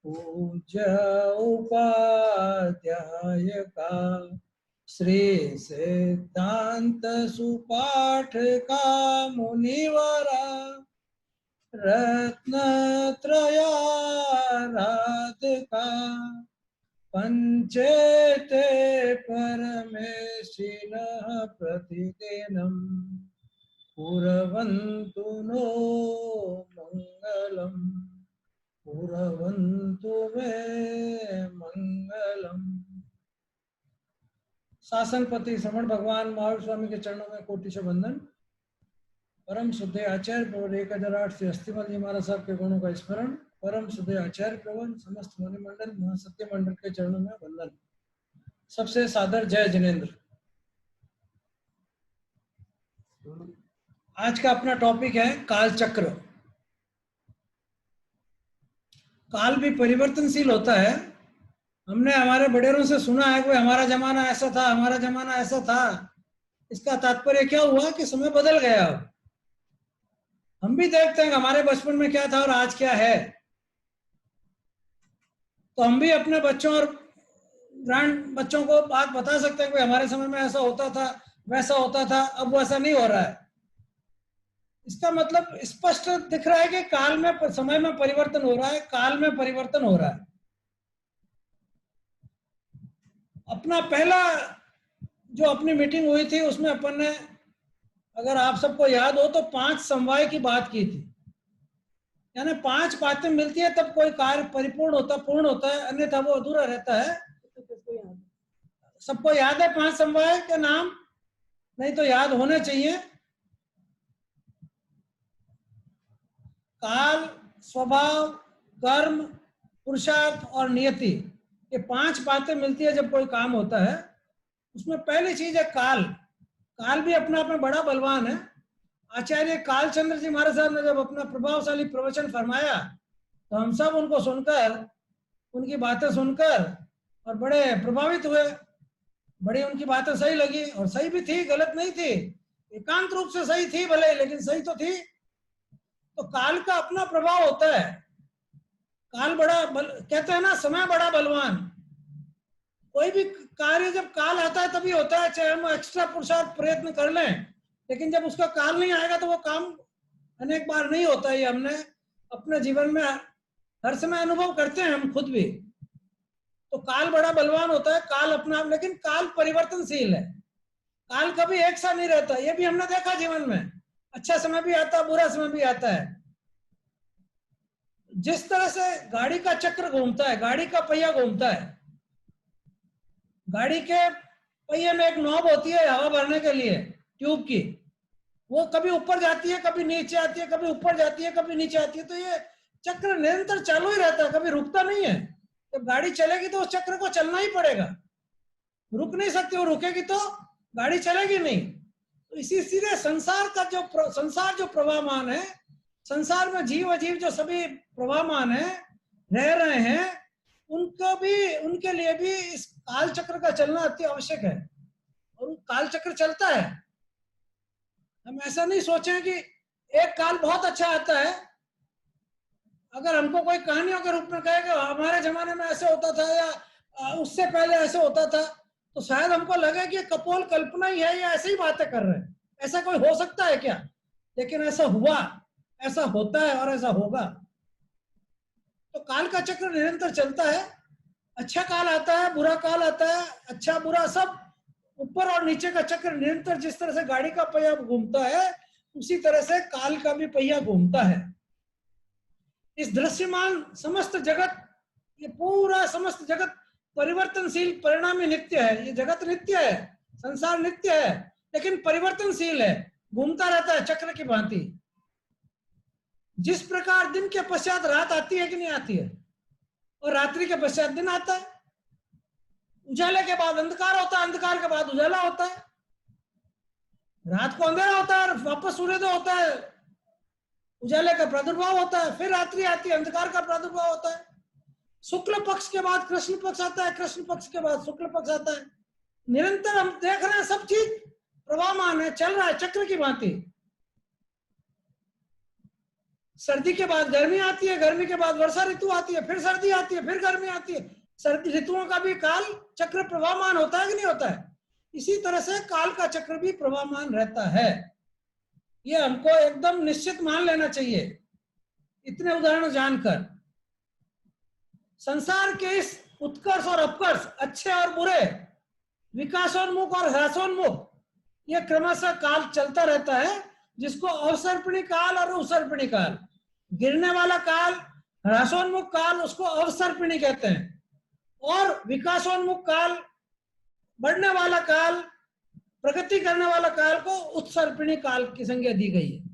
पूज्य उपाध्याय का श्री सिद्धांत सुपाठ का मुनिवरा रत्नत्रयाराधका पंचेते परमेशिनः प्रतिदिनम् कुर्वन्तु नो मंगलम् कुर्वन्तु मे मंगलम्। शासनपति श्रवण भगवान महावीर स्वामी के चरणों में कोटि से वंदन। परम शुद्ध आचार्य प्रवर 1008 श्री अस्थिमल जी महाराज साहब के गुणों का स्मरण। परम शुद्ध आचार्य प्रवर समस्त मुनिमंडल महासत्य मंडल के चरणों में वंदन। सबसे सादर जय जिनेन्द्र। आज का अपना टॉपिक है काल चक्र। काल भी परिवर्तनशील होता है। हमने हमारे बड़ेरों से सुना है कि हमारा जमाना ऐसा था, हमारा जमाना ऐसा था। इसका तात्पर्य क्या हुआ कि समय बदल गया। हम भी देखते हैं कि हमारे बचपन में क्या था और आज क्या है। तो हम भी अपने बच्चों और ग्रांड बच्चों को बात बता सकते हैं कि हमारे समय में ऐसा होता था, वैसा होता था, अब वैसा नहीं हो रहा है। इसका मतलब स्पष्ट दिख रहा है कि काल में, समय में परिवर्तन हो रहा है, काल में परिवर्तन हो रहा है। अपना पहला जो अपनी मीटिंग हुई थी उसमें अपन ने, अगर आप सबको याद हो तो 5 समवाय की बात की थी। यानी 5 बातें मिलती है तब कोई कार्य परिपूर्ण होता, पूर्ण होता है, अन्यथा वो अधूरा रहता है। सबको याद है 5 समवाय के नाम? नहीं तो याद होने चाहिए। काल, स्वभाव, कर्म, पुरुषार्थ और नियति, ये 5 बातें मिलती है जब कोई काम होता है। उसमें पहली चीज है काल। काल भी अपने आप में बड़ा बलवान है। आचार्य कालचंद्र जी महाराज साहब ने जब अपना प्रभावशाली प्रवचन फरमाया तो हम सब उनको सुनकर, उनकी बातें सुनकर और बड़े प्रभावित हुए। बड़ी उनकी बातें सही लगी और सही भी थी, गलत नहीं थी, एकांत रूप से सही थी भले, लेकिन सही तो थी। तो काल का अपना प्रभाव होता है। काल बड़ा कहते हैं ना, समय बड़ा बलवान। कोई भी कार्य जब काल आता है तभी होता है, चाहे हम एक्स्ट्रा पुरुषार्थ प्रयत्न कर लें, लेकिन जब उसका काल नहीं आएगा तो वो काम अनेक बार नहीं होता। ये हमने अपने जीवन में हर समय अनुभव करते हैं, हम खुद भी। तो काल बड़ा बलवान होता है, काल अपना, लेकिन काल परिवर्तनशील है। काल कभी एक सा नहीं रहता, ये भी हमने देखा जीवन में। अच्छा समय भी आता है, बुरा समय भी आता है। जिस तरह से गाड़ी का चक्र घूमता है, गाड़ी का पहिया घूमता है, गाड़ी के पहिए में एक नॉब होती है हवा भरने के लिए, ट्यूब की। वो कभी ऊपर जाती है, कभी नीचे आती है, कभी ऊपर जाती है, कभी नीचे आती है। तो ये चक्र निरंतर चालू ही रहता है, कभी रुकता नहीं है। जब गाड़ी चलेगी तो उस चक्र को चलना ही पड़ेगा, रुक नहीं सकती। वो रुकेगी तो गाड़ी चलेगी नहीं। तो इसी सीधे संसार का संसार जो प्रवाहमान है, संसार में जीव अजीव जो सभी प्रवाहमान है, रह रहे हैं, उनको भी, उनके लिए भी इस काल चक्र का चलना अति आवश्यक है। और काल चक्र चलता है। हम ऐसा नहीं सोचें कि एक काल बहुत अच्छा आता है। अगर हमको कोई कहानियों के रूप में कहे कि हमारे जमाने में ऐसे होता था या उससे पहले ऐसे होता था, तो शायद हमको लगे कि कपोल कल्पना ही है या ऐसे ही बातें कर रहे हैं। ऐसा कोई हो सकता है क्या? लेकिन ऐसा हुआ, ऐसा होता है और ऐसा होगा। तो काल का चक्र निरंतर चलता है। अच्छा काल आता है, बुरा काल आता है, अच्छा बुरा सब, ऊपर और नीचे का चक्र निरंतर। जिस तरह से गाड़ी का पहिया घूमता है, उसी तरह से काल का भी पहिया घूमता है। इस दृश्यमान समस्त जगत, ये पूरा समस्त जगत परिवर्तनशील, परिणामी नित्य है। ये जगत नित्य है, संसार नित्य है, लेकिन परिवर्तनशील है, घूमता रहता है चक्र की भांति। जिस प्रकार दिन के पश्चात रात आती है कि नहीं आती है, और रात्रि के पश्चात दिन आता है। उजाले के बाद अंधकार होता है, अंधकार के बाद उजाला होता है। रात को अंधेरा होता है और वापस सूर्योदय होता है, उजाले का प्रादुर्भाव होता है, फिर रात्रि आती है, अंधकार का प्रादुर्भाव होता है। शुक्ल पक्ष के बाद कृष्ण पक्ष आता है, कृष्ण पक्ष के बाद शुक्ल पक्ष आता है। निरंतर हम देख रहे हैं, सब चीज प्रवाहमान है, चल रहा है चक्र की भांति। सर्दी के बाद गर्मी आती है, गर्मी के बाद वर्षा ऋतु आती है, फिर सर्दी आती है, फिर गर्मी आती है। सर्दी ऋतुओं का भी काल चक्र प्रवाहमान होता है कि नहीं होता है? इसी तरह से काल का चक्र भी प्रवाहमान रहता है। ये हमको एकदम निश्चित मान लेना चाहिए इतने उदाहरण जानकर। संसार के इस उत्कर्ष और अपकर्ष, अच्छे और बुरे, विकासोन्मुख और ह्रासोन्मुख, ये क्रमशः काल चलता रहता है, जिसको अवसर्पणी काल और उसर्पणी काल, गिरने वाला काल, ह्रासोन्मुख काल, उसको अवसर्पणी कहते हैं, और विकासोन्मुख काल, बढ़ने वाला काल, प्रगति करने वाला काल को उत्सर्पणी काल की संज्ञा दी गई है।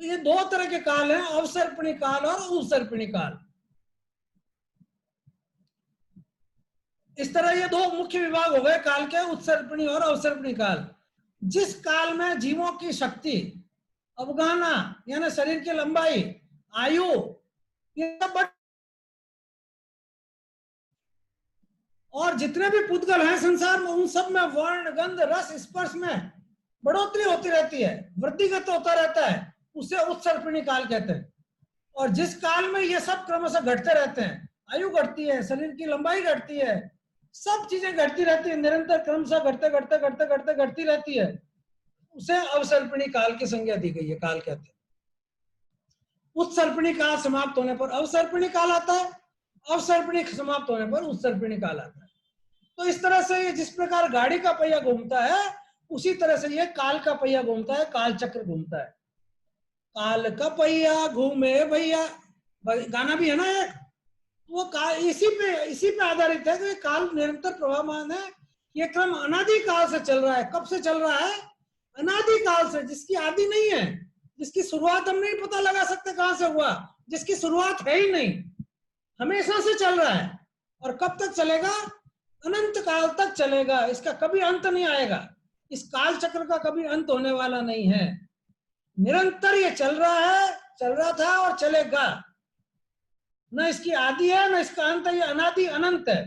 तो ये दो तरह के काल हैं, अवसर्पणी काल और उत्सर्पणी काल। इस तरह ये दो मुख्य विभाग हो गए काल के, उत्सर्पणी और अवसर्पणी काल। जिस काल में जीवों की शक्ति, अवगाहना यानी शरीर की लंबाई, आयु, ये सब और जितने भी पुद्गल हैं संसार में, उन सब में वर्ण, गंध, रस, स्पर्श में बढ़ोतरी होती रहती है, वृद्धिगत होता रहता है, उसे उत्सर्पणी काल कहते हैं। और जिस काल में ये सब क्रमशः घटते रहते हैं, आयु घटती है, शरीर की लंबाई घटती है, सब चीजें घटती रहती है, निरंतर क्रमशः घटते घटते घटते घटते घटती रहती है, उसे अवसर्पणी काल की संज्ञा दी गई है, काल कहते हैं। उत्सर्पणी काल समाप्त होने पर अवसर्पणी काल आता है, अवसर्पणी समाप्त होने पर उत्सर्पणी काल आता है। तो इस तरह से ये जिस प्रकार गाड़ी का पहिया घूमता है, उसी तरह से ये काल का पहिया घूमता है, काल चक्र घूमता है। काल का पहिया घूमे भैया, गाना भी है ना एक, वो काल इसी पे आधारित है कि काल निरंतर प्रवाहमान है। ये क्रम अनादि काल से चल रहा है। कब से चल रहा है? अनादि काल से, जिसकी आदि नहीं है, जिसकी शुरुआत हम नहीं पता लगा सकते कहां से हुआ, जिसकी शुरुआत है ही नहीं, हमेशा से चल रहा है। और कब तक चलेगा? अनंत काल तक चलेगा, इसका कभी अंत नहीं आएगा। इस काल चक्र का कभी अंत होने वाला नहीं है, निरंतर ये चल रहा है, चल रहा था और चलेगा। न इसकी आदि है न इसका अंत है, ये अनादि अनंत है।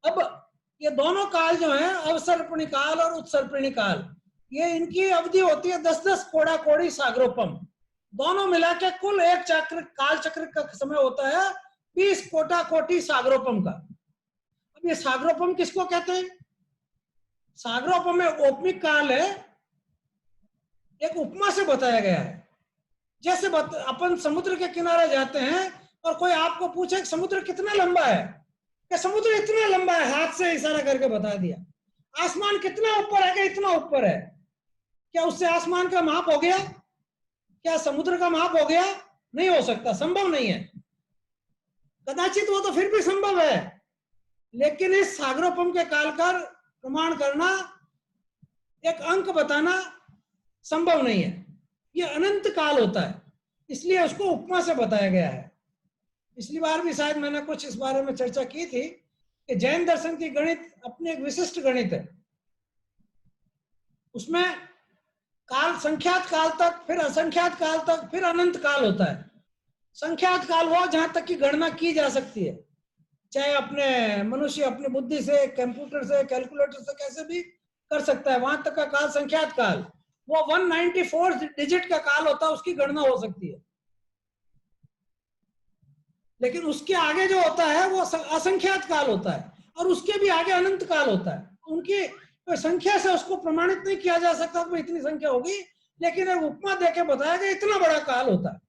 अब ये दोनों काल जो है, अवसर्पणी काल और उत्सर्पणी काल, ये इनकी अवधि होती है 10-10 कोड़ा कोड़ी सागरोपम, दोनों मिला के कुल एक चक्र, काल चक्र का समय होता है 20 कोटा कोटि सागरोपम का। अब ये सागरोपम किसको कहते हैं? सागरोपम में औपनिक काल है, एक उपमा से बताया गया है। जैसे अपन समुद्र के किनारे जाते हैं और कोई आपको पूछे कि समुद्र कितना लंबा है, कि समुद्र इतना लंबा है, हाथ से इशारा करके बता दिया। आसमान कितना ऊपर है, कि इतना ऊपर है, क्या उससे आसमान का माप हो गया? क्या समुद्र का माप हो गया? नहीं हो सकता, संभव नहीं है। कदाचित वो तो फिर भी संभव है, लेकिन इस सागरोपम के काल का प्रमाण करना, एक अंक बताना संभव नहीं है। ये अनंत काल होता है, इसलिए उसको उपमा से बताया गया है। पिछली बार भी शायद मैंने कुछ इस बारे में चर्चा की थी कि जैन दर्शन की गणित अपनी एक विशिष्ट गणित है। उसमें काल, संख्यात काल तक, फिर असंख्यात काल तक, फिर अनंत काल होता है। संख्यात काल वो जहां तक की गणना की जा सकती है, चाहे अपने मनुष्य अपनी बुद्धि से, कंप्यूटर से, कैलकुलेटर से कैसे भी कर सकता है, वहां तक का काल संख्यात काल। वो 194 डिजिट का काल होता है, उसकी गणना हो सकती है। लेकिन उसके आगे जो होता है वो असंख्यात काल होता है, और उसके भी आगे अनंत काल होता है। उनकी तो संख्या से उसको प्रमाणित नहीं किया जा सकता कि इतनी संख्या होगी, लेकिन एक उपमा देके बताया कि इतना बड़ा काल होता है।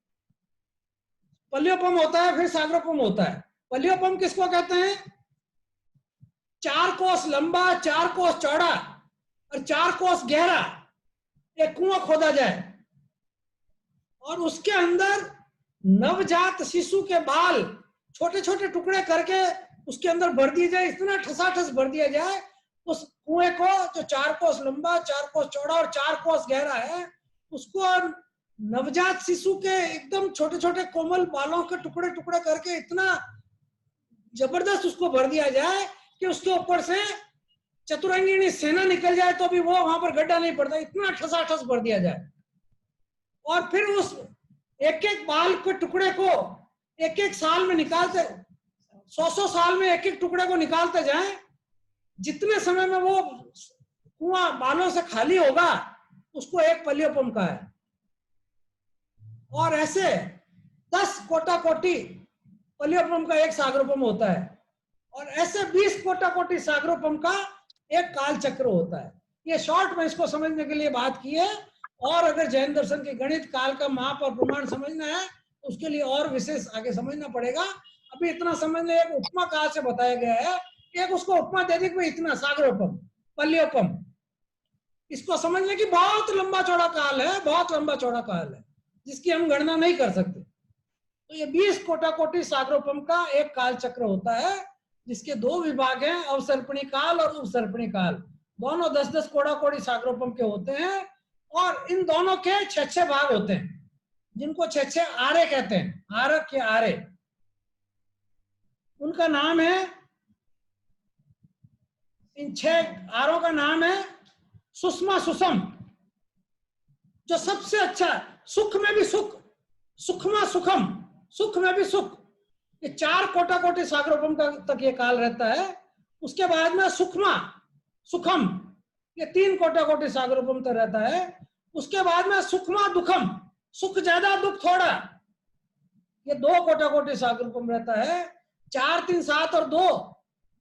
पल्योपम होता है, फिर सागरोपम होता है। पल्योपम किसको कहते हैं? 4 कोस लंबा, 4 कोस चौड़ा और 4 कोस गहरा एक कुआं खोदा जाए, और उसके अंदर नवजात शिशु के बाल छोटे छोटे टुकड़े करके उसके अंदर भर दिए जाए, इतना ठसाठस भर दिया जाए उस कुएं को, जो 4 कोस लंबा, 4 कोस चौड़ा और 4 कोस गहरा है, उसको नवजात शिशु के एकदम छोटे छोटे कोमल बालों के टुकड़े टुकड़े करके इतना जबरदस्त उसको भर दिया जाए कि उसके ऊपर से चतुरंगिणी सेना निकल जाए तो भी वो वहां पर गड्ढा नहीं पड़ता, इतना ठसाठस भर दिया जाए। और फिर उस एक एक बाल के टुकड़े को एक एक साल में निकालते, 100 साल में एक एक टुकड़े को निकालते जाएं, जितने समय में वो कुआं बालों से खाली होगा, उसको एक पल्योपम का है। और ऐसे 10 कोटा कोटि पलियोपम का एक सागरोपम होता है, और ऐसे 20 कोटा कोटि सागरोपम का एक काल चक्र होता है। ये शॉर्ट में इसको समझने के लिए बात की है, और अगर जैन दर्शन के गणित काल का माप और प्रमाण समझना है तो उसके लिए और विशेष आगे समझना पड़ेगा। अभी इतना समझ ले, एक उपमा काल से बताया गया है, एक उसको उपमा दे दी कि इतना सागरोपम पलियोपम, इसको समझने की बहुत लंबा चौड़ा काल है, बहुत लंबा चौड़ा काल है जिसकी हम गणना नहीं कर सकते। तो ये 20 कोटा कोटि सागरोपम का एक काल चक्र होता है, जिसके दो विभाग हैं, अवसर्पणी काल और उपसर्पणी काल। दोनों 10-10 कोटा कोटि सागरोपम के होते हैं, और इन दोनों के 6-6 भाग होते हैं, जिनको 6-6 आरे कहते हैं, आरक के आरे। उनका नाम है, इन 6 आरों का नाम है सुषमा सुषम, जो सबसे अच्छा, सुख में भी सुख, सुखमा सुखम, सुख में भी सुख। ये 4 कोटा कोटि सागरोपम का तक ये काल रहता है। उसके बाद में सुखमा सुखम, ये 3 कोटा कोटि सागरोपम तक रहता है। उसके बाद में सुखमा दुखम, सुख ज्यादा दुख थोड़ा, ये 2 कोटा कोटि सागरोपम रहता है। 4, 3, 7 और 2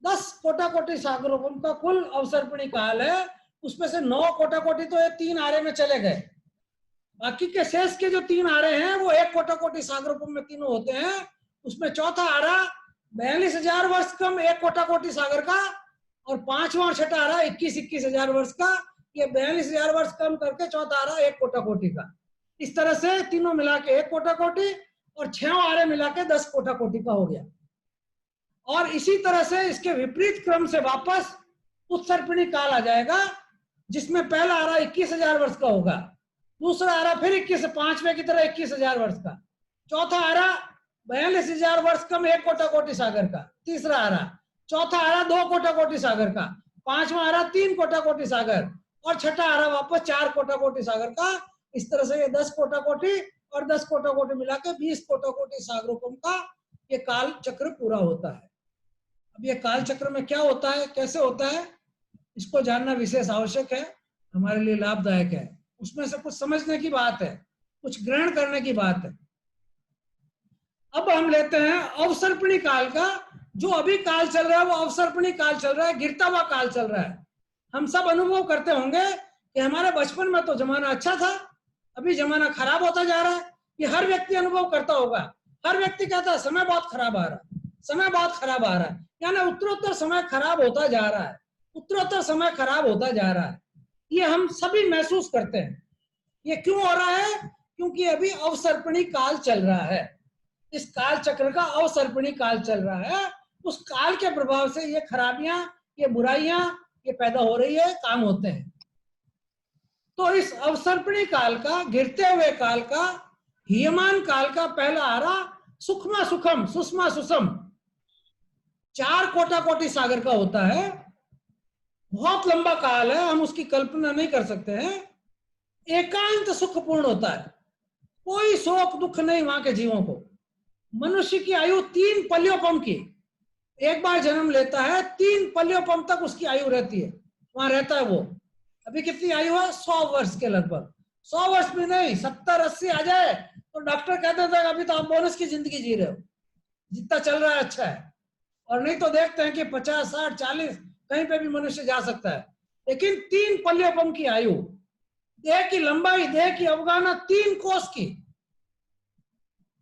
10 कोटा कोटि सागरोपम का कुल अवसर्पणी काल है। उसमें से 9 कोटा कोटि तो ये 3 आरे में चले गए, बाकी के शेष के जो 3 आरे हैं वो 1 कोटा कोटि सागरोपम में तीनों होते हैं। उसमें चौथा आरा 42,000 वर्ष कम 1 कोटा कोटि सागर का, और 5वां और 6ठा आरा 21,000 वर्ष का। ये 42,000 वर्ष कम करके चौथा आरा 1 कोटा कोटि का। इस तरह से तीनों मिला के 1 कोटा कोटि, और 6 आरे मिला के 10 कोटा कोटि का हो गया। और इसी तरह से इसके विपरीत क्रम से वापस उत्सर्पणी काल आ जाएगा, जिसमें पहला आरा 21,000 वर्ष का होगा, दूसरा आरा फिर 21, 5वें की तरह 21,000 वर्ष का, चौथा आरा 42,000 वर्ष कम 1 कोटा कोटि सागर का, तीसरा आरा, चौथा आरा 2 कोटा कोटि सागर का, 5वां आरा 3 कोटा कोटि सागर, और छठा आरा वापस 4 कोटा कोटि सागर का। इस तरह से ये 10 कोटा कोटि और 10 कोटा कोटि मिला के 20 कोटा कोटि सागरोपम का ये काल चक्र पूरा होता है। अब ये काल चक्र में क्या होता है, कैसे होता है, इसको जानना विशेष आवश्यक है, हमारे लिए लाभदायक है। उसमें से कुछ समझने की बात है, कुछ ग्रहण करने की बात है। अब हम लेते हैं अवसर्पणी काल का। जो अभी काल चल रहा है वो अवसर्पणी काल चल रहा है, गिरता हुआ काल चल रहा है। हम सब अनुभव करते होंगे कि हमारे बचपन में तो जमाना अच्छा था, अभी जमाना खराब होता जा रहा है। ये हर व्यक्ति अनुभव करता होगा। हर व्यक्ति कहता है समय बहुत खराब आ रहा है, समय बहुत खराब आ रहा है, यानी उत्तरोत्तर समय खराब होता जा रहा है, उत्तरोत्तर समय खराब होता जा रहा है। ये हम सभी महसूस करते हैं। ये क्यों हो रहा है? क्योंकि अभी अवसर्पणी काल चल रहा है। इस काल चक्र का अवसर्पणी काल चल रहा है। उस काल के प्रभाव से ये खराबियां, ये बुराइयां ये पैदा हो रही है, काम होते हैं। तो इस अवसर्पणी काल का, गिरते हुए काल का, हीयमान काल का पहला आरा सुखमा सुखम, सुषमा सुषम 4 कोटा कोटि सागर का होता है। बहुत लंबा काल है, हम उसकी कल्पना नहीं कर सकते हैं। एकांत सुखपूर्ण होता है, कोई शोक दुख नहीं वहां के जीवों को। मनुष्य की आयु 3 पलियोपम की, एक बार जन्म लेता है 3 पलियोपम तक उसकी आयु रहती है, वहां रहता है वो। अभी कितनी आयु है? 100 वर्ष के लगभग। 100 वर्ष भी नहीं, 70-80 आ जाए तो डॉक्टर कहते थे अभी तो आप बोनस की जिंदगी जी रहे हो, जितना चल रहा है अच्छा है। और नहीं तो देखते हैं कि 50, 60, 40 कहीं पे भी मनुष्य जा सकता है। लेकिन 3 पलियोपम की आयु, देह की लंबाई, देह की अवगाहना 3 कोस की।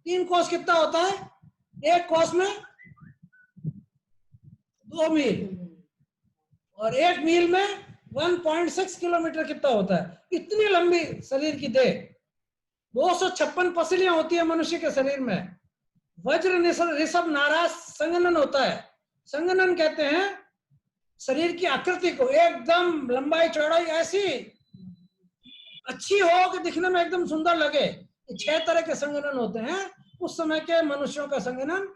3 कोस कितना होता है? एक कोस में 2 मील, और 1 मील में 1.6 किलोमीटर कितना होता है? इतनी लंबी शरीर की देह। 256 पसलियां होती है मनुष्य के शरीर में। वज्र ऋषभ नाराज संगनन होता है। संगनन कहते हैं शरीर की आकृति को, एकदम लंबाई चौड़ाई ऐसी अच्छी हो कि दिखने में एकदम सुंदर लगे। 6 तरह के संगनन होते हैं। उस समय के मनुष्यों का संगनन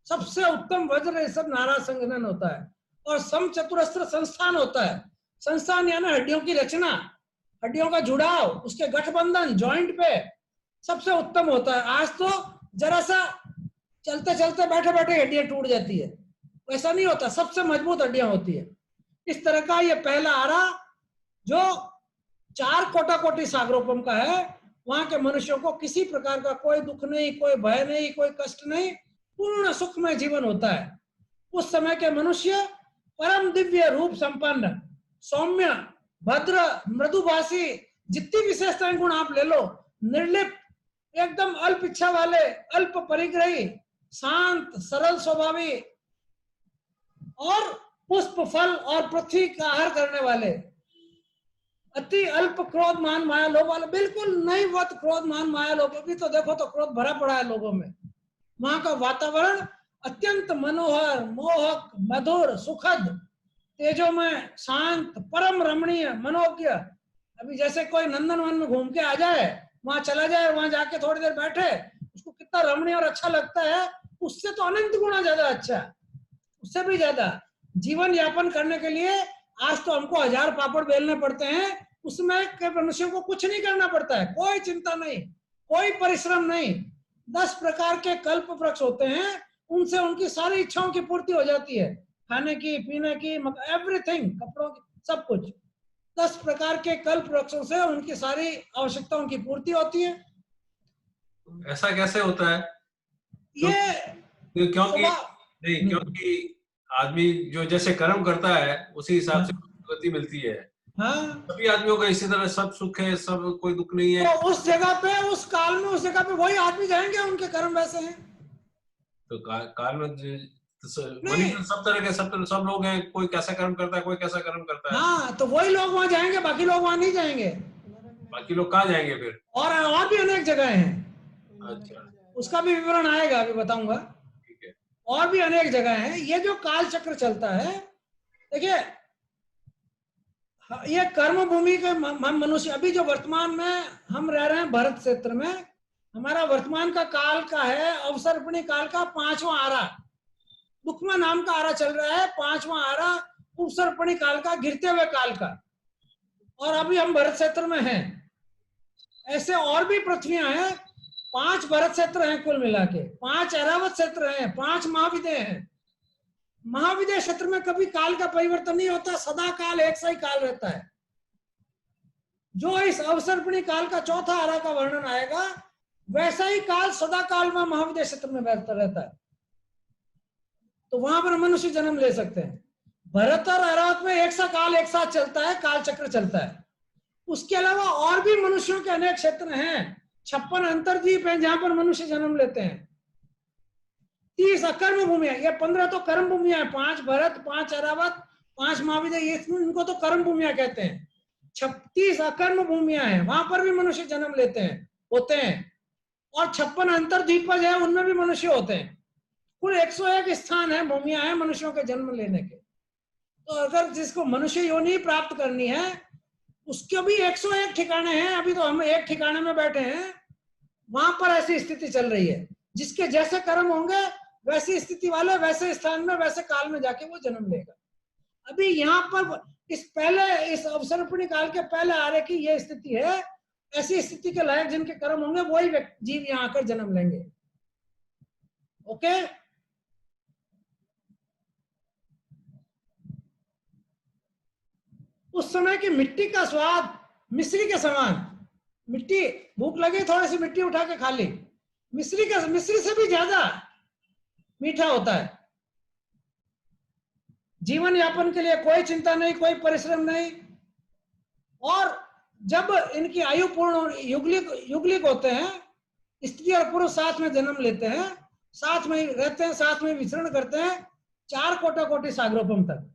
सबसे उत्तम वज्र ऋषभ नाराज संगनन होता है। और सम चतुरस्त्र संस्थान होता है। संस्थान यानी हड्डियों की रचना, हड्डियों का जुड़ाव, उसके गठबंधन जॉइंट पे सबसे उत्तम होता है। आज तो जरा सा चलते चलते बैठे बैठे हड्डियां टूट जाती है, वैसा नहीं होता, सबसे मजबूत हड्डियां होती है। इस तरह का ये पहला आरा जो 4 कोटा कोटि सागरोपम का है, वहां के मनुष्यों को किसी प्रकार का कोई दुख नहीं, कोई भय नहीं, कोई कष्ट नहीं, पूर्ण सुखमय जीवन होता है। उस समय के मनुष्य परम दिव्य रूप संपन्न, सौम्य, भद्र, मृदुभाषी, जितनी विशेषताएं गुण आप ले लो, निर्लिप्त, एकदम अल्प इच्छा वाले, अल्प परिग्रही, शांत, सरल स्वभावी और पुष्प, फल और पृथ्वी का आहार करने वाले, अति अल्प क्रोध मान माया लोभ वाले, बिल्कुल नहीं वत क्रोध मान माया लोभ। अभी तो देखो तो क्रोध भरा पड़ा है लोगों में। वहां का वातावरण अत्यंत मनोहर, मोहक, मधुर, सुखद, तेजोमय, शांत, परम रमणीय, मनोज्ञ। अभी जैसे कोई नंदनवन में घूम के आ जाए, वहां चला जाए, वहां जाके थोड़ी देर बैठे, उसको कितना रमणीय और अच्छा लगता है, उससे तो अनंत गुना ज्यादा अच्छा, उससे भी ज्यादा। जीवन यापन करने के लिए आज तो हमको 1000 पापड़ बेलने पड़ते हैं, उसमें के मनुष्यों को कुछ नहीं करना पड़ता है, कोई चिंता नहीं, कोई परिश्रम नहीं। 10 प्रकार के कल्प वृक्ष होते हैं, उनसे उनकी सारी इच्छाओं की पूर्ति हो जाती है, खाने की, पीने की, एवरीथिंग, कपड़ों की, सब कुछ। 10 प्रकार के कल्प वृक्षों से उनकी सारी आवश्यकताओं की पूर्ति होती है। ऐसा कैसे होता है? ये क्योंकि आदमी जो जैसे कर्म करता है उसी हिसाब से गति मिलती है। हाँ, सभी आदमियों का इसी तरह सब सुख है, सब कोई दुख नहीं है। तो उस जगह पे, उस काल में, उस जगह पे वही आदमी जाएंगे, उनके कर्म वैसे हैं। तो काल में मनुष्य सब तरह के, सब लोग हैं, कोई कैसा कर्म करता है, कोई कैसा कर्म करता है। हाँ, तो वही लोग वहां जाएंगे, बाकी लोग वहां नहीं जाएंगे। बाकी लोग कहाँ जाएंगे फिर? और भी अनेक जगह हैं। अच्छा, उसका भी विवरण आएगा, अभी बताऊंगा। ठीक है। और भी अनेक जगह हैं। ये जो काल चक्र चलता है, देखिए, ये कर्म भूमि के मनुष्य, अभी जो वर्तमान में हम रह रहे हैं भारत क्षेत्र में, हमारा वर्तमान का काल का है अवसर्पणी काल का 5वां आरा, दुखमा नाम का आरा चल रहा है, 5वां आरा उपसर्पणी काल का, गिरते हुए काल का। और अभी हम भरत क्षेत्र में हैं। ऐसे और भी पृथ्वियां हैं, 5 भरत क्षेत्र हैं कुल मिला के, 5 ऐरावत क्षेत्र हैं, 5 महाविदय हैं। महाविदय क्षेत्र में कभी काल का परिवर्तन नहीं होता, सदा काल एक सा ही काल रहता है। जो इस अवसर्पणी काल का 4था आरा का वर्णन आएगा, वैसा ही काल सदा काल में महाविदय क्षेत्र में बैठता रहता है। तो वहां पर मनुष्य जन्म ले सकते हैं। भरत और ऐरावत में एक सा काल एक साथ चलता है, काल चक्र चलता है। उसके अलावा और भी मनुष्यों के अनेक क्षेत्र हैं, 56 अंतर्द्वीप हैं जहां पर मनुष्य जन्म लेते हैं। 30 अकर्म भूमियां, ये 15 तो कर्म भूमियां हैं, 5 भरत, 5 ऐरावत, 5 महाविदय, इनको तो कर्म भूमियां कहते हैं। 36 अकर्म भूमियां हैं, वहां पर भी मनुष्य जन्म लेते हैं, होते हैं। और 56 अंतर्द्वीपज है, उनमें भी मनुष्य होते हैं। कुल 101 स्थान है, भूमियां हैं मनुष्यों के जन्म लेने के। तो अगर जिसको मनुष्य योनि प्राप्त करनी है, उसके भी 101 ठिकाने हैं। अभी तो हम एक ठिकाने में बैठे हैं, वहां पर ऐसी स्थिति चल रही है। जिसके जैसे कर्म होंगे, वैसी स्थिति वाले वैसे स्थान में, वैसे काल में जाके वो जन्म लेगा। अभी यहाँ पर इस अवसर्पणी काल के पहले आरे की ये स्थिति है। ऐसी स्थिति के लायक जिनके कर्म होंगे, वही जीव यहाँ आकर जन्म लेंगे। ओके, उस समय की मिट्टी का स्वाद मिश्री के समान। मिट्टी, भूख लगी, थोड़ी सी मिट्टी उठा के खा ली, मिश्री से भी ज्यादा मीठा होता है। जीवन यापन के लिए कोई चिंता नहीं, कोई परिश्रम नहीं। और जब इनकी आयु पूर्ण, युगलिक होते हैं, स्त्री और पुरुष साथ में जन्म लेते हैं, साथ में रहते हैं, साथ में विचरण करते हैं, 4 कोटि सागरोपम तक।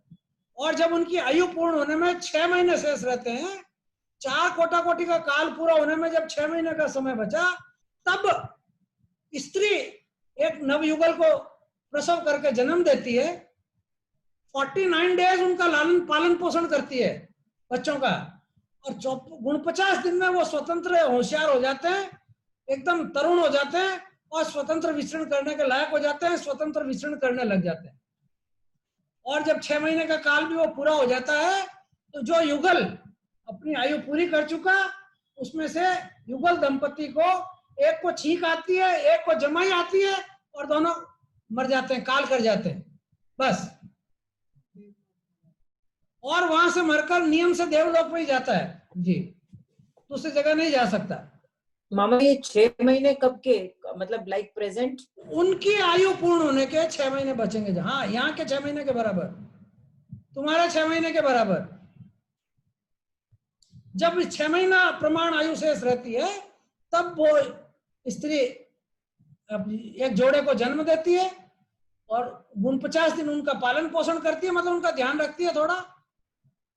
और जब उनकी आयु पूर्ण होने में 6 महीने शेष रहते हैं, 4 कोटि का काल पूरा होने में जब 6 महीने का समय बचा, तब स्त्री एक नवयुगल को प्रसव करके जन्म देती है। 49 डेज उनका लालन पालन पोषण करती है बच्चों का, और 49 दिन में वो स्वतंत्र होशियार हो जाते हैं, एकदम तरुण हो जाते हैं, और स्वतंत्र विचरण करने के लायक हो जाते हैं, स्वतंत्र विचरण करने लग जाते हैं। और जब 6 महीने का काल भी वो पूरा हो जाता है, तो जो युगल अपनी आयु पूरी कर चुका, उसमें से युगल दंपति को एक को छींक आती है, एक को जमाई आती है, और दोनों मर जाते हैं, काल कर जाते हैं, बस। और वहां से मरकर नियम से देवलोक में ही जाता है जी, दूसरी जगह नहीं जा सकता। मामा ये 6 महीने कब के, मतलब लाइक प्रेजेंट? उनकी आयु पूर्ण होने के 6 महीने बचेंगे। हाँ, यहाँ के 6 महीने के बराबर, तुम्हारे 6 महीने के बराबर। जब 6 महीना प्रमाण आयु शेष रहती है तब वो स्त्री एक जोड़े को जन्म देती है और 49 दिन उनका पालन पोषण करती है, मतलब उनका ध्यान रखती है थोड़ा,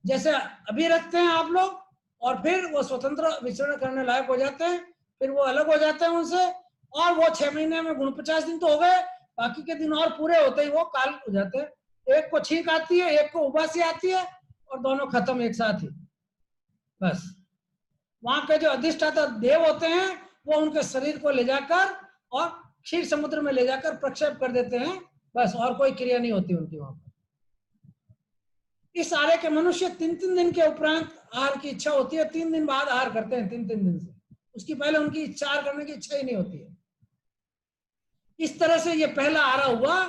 जैसे अभी रखते हैं आप लोग, और फिर वो स्वतंत्र विचरण करने लायक हो जाते हैं, फिर वो अलग हो जाते हैं उनसे, और वो 6 महीने में 49 दिन तो हो गए, बाकी के दिन और पूरे होते ही वो काल हो जाते हैं। एक को छींक आती है, एक को उबासी आती है, और दोनों खत्म एक साथ ही। बस वहां के जो अधिष्ठाता देव होते हैं वो उनके शरीर को ले जाकर और क्षीर समुद्र में ले जाकर प्रक्षेप कर देते हैं, बस, और कोई क्रिया नहीं होती उनकी वहां पर। इस आर्य के मनुष्य 3-3 दिन के उपरांत आहार की इच्छा होती है, 3 दिन बाद आहार करते हैं, 3-3 दिन से, उसकी पहले उनकी इच्छा करने की इच्छा ही नहीं होती है। इस तरह से ये पहला आरा हुआ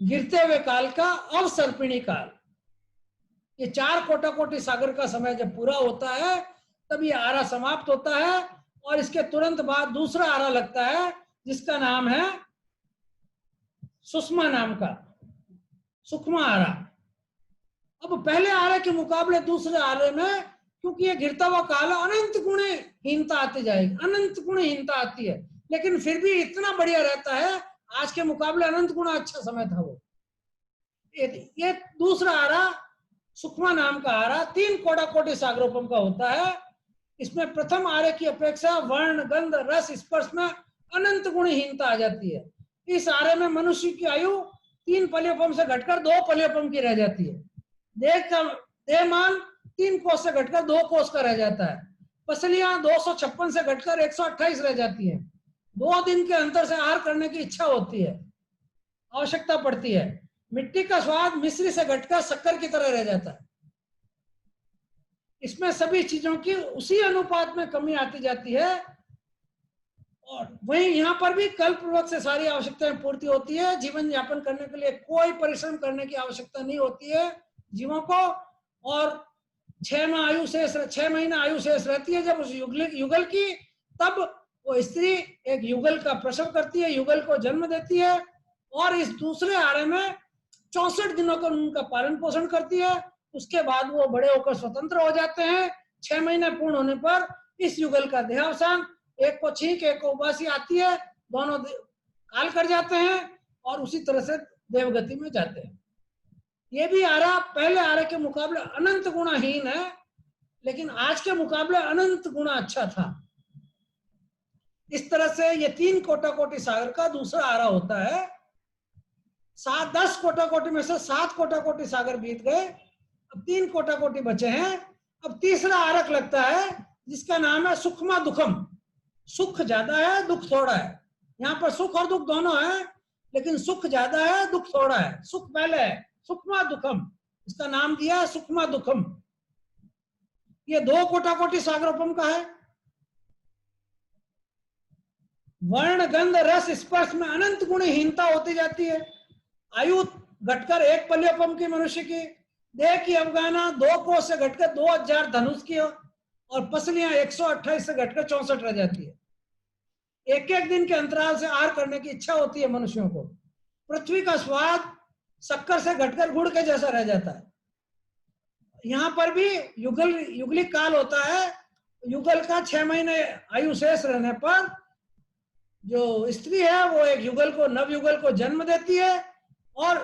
गिरते हुए काल का अवसर्पिणी काल। ये 4 कोटाकोटि सागर का समय जब पूरा होता है तब ये आरा समाप्त होता है, और इसके तुरंत बाद दूसरा आरा लगता है जिसका नाम है सुषमा नाम का, सुखमा आरा। अब पहले आरे के मुकाबले दूसरे आरे में, क्योंकि ये गिरता हुआ काल अनंत गुणे हीनता आती जाएगी, अनंत गुणे हीनता आती है, लेकिन फिर भी इतना बढ़िया रहता है, आज के मुकाबले अनंत गुना अच्छा समय था वो। ये दूसरा आरा सुखमा नाम का आरा 3 कोटाकोटि सागरोपम का होता है। इसमें प्रथम आरे की अपेक्षा वर्ण, गंध, रस, स्पर्श में अनंत गुणहीनता आ जाती है। इस आरे में मनुष्य की आयु 3 पलियोपम से घटकर 2 पलियोपम की रह जाती है। देहमान 3 कोष से घटकर 2 कोष का रह जाता है। पसलियां 256 से घटकर 128 रह जाती हैं। 2 दिन के अंतर से आहार करने की इच्छा होती है, आवश्यकता पड़ती है। मिट्टी का स्वाद मिश्री से घटकर शक्कर की तरह रह जाता है। इसमें सभी चीजों की उसी अनुपात में कमी आती जाती है, और वहीं यहाँ पर भी कल्पपूर्वक से सारी आवश्यकताएं पूर्ति होती है। जीवन यापन करने के लिए कोई परिश्रम करने की आवश्यकता नहीं होती है जीवों को, और 6 महीना आयु शेष रहती है जब उस युगल की, तब वो स्त्री एक युगल का प्रसव करती है, युगल को जन्म देती है, और इस दूसरे आरे में 64 दिनों का उनका पालन पोषण करती है। उसके बाद वो बड़े होकर स्वतंत्र हो जाते हैं। 6 महीने पूर्ण होने पर इस युगल का देहावसान, एक को छींक, एक को उबासी आती है, दोनों काल कर जाते हैं और उसी तरह से देवगति में जाते हैं। ये भी आरा पहले आरे के मुकाबले अनंत गुणाहीन है, लेकिन आज के मुकाबले अनंत गुना अच्छा था। इस तरह से ये 3 कोटाकोटि सागर का दूसरा आरा होता है। 10 कोटाकोटि में से 7 कोटाकोटि सागर बीत गए, अब 3 कोटाकोटि बचे हैं। अब तीसरा आरक लगता है जिसका नाम है सुखमा दुखम। सुख ज्यादा है, दुख थोड़ा है। यहाँ पर सुख और दुख दोनों है, लेकिन सुख ज्यादा है, दुख थोड़ा है। सुख पहले है, सुखमा दुखम, इसका नाम दिया है सुखमा दुखम। ये 2 कोटाकोटि सागरोपम का है। वर्ण, गंध, रस, स्पर्श में अनंत गुणहीनता होती जाती है। आयु घटकर 1 पलियोपम की मनुष्य की, देह की अवगाना 2 कोष से घटकर 2000 धनुष की, और पसलियां 128 से घटकर 64 रह जाती है। एक एक दिन के अंतराल से आहार करने की इच्छा होती है मनुष्यों को। पृथ्वी का स्वाद शक्कर से घटकर गुड़ के जैसा रह जाता है। यहाँ पर भी युगलिक काल होता है। युगल का 6 महीने आयु शेष रहने पर जो स्त्री है वो एक युगल को, नव युगल को जन्म देती है, और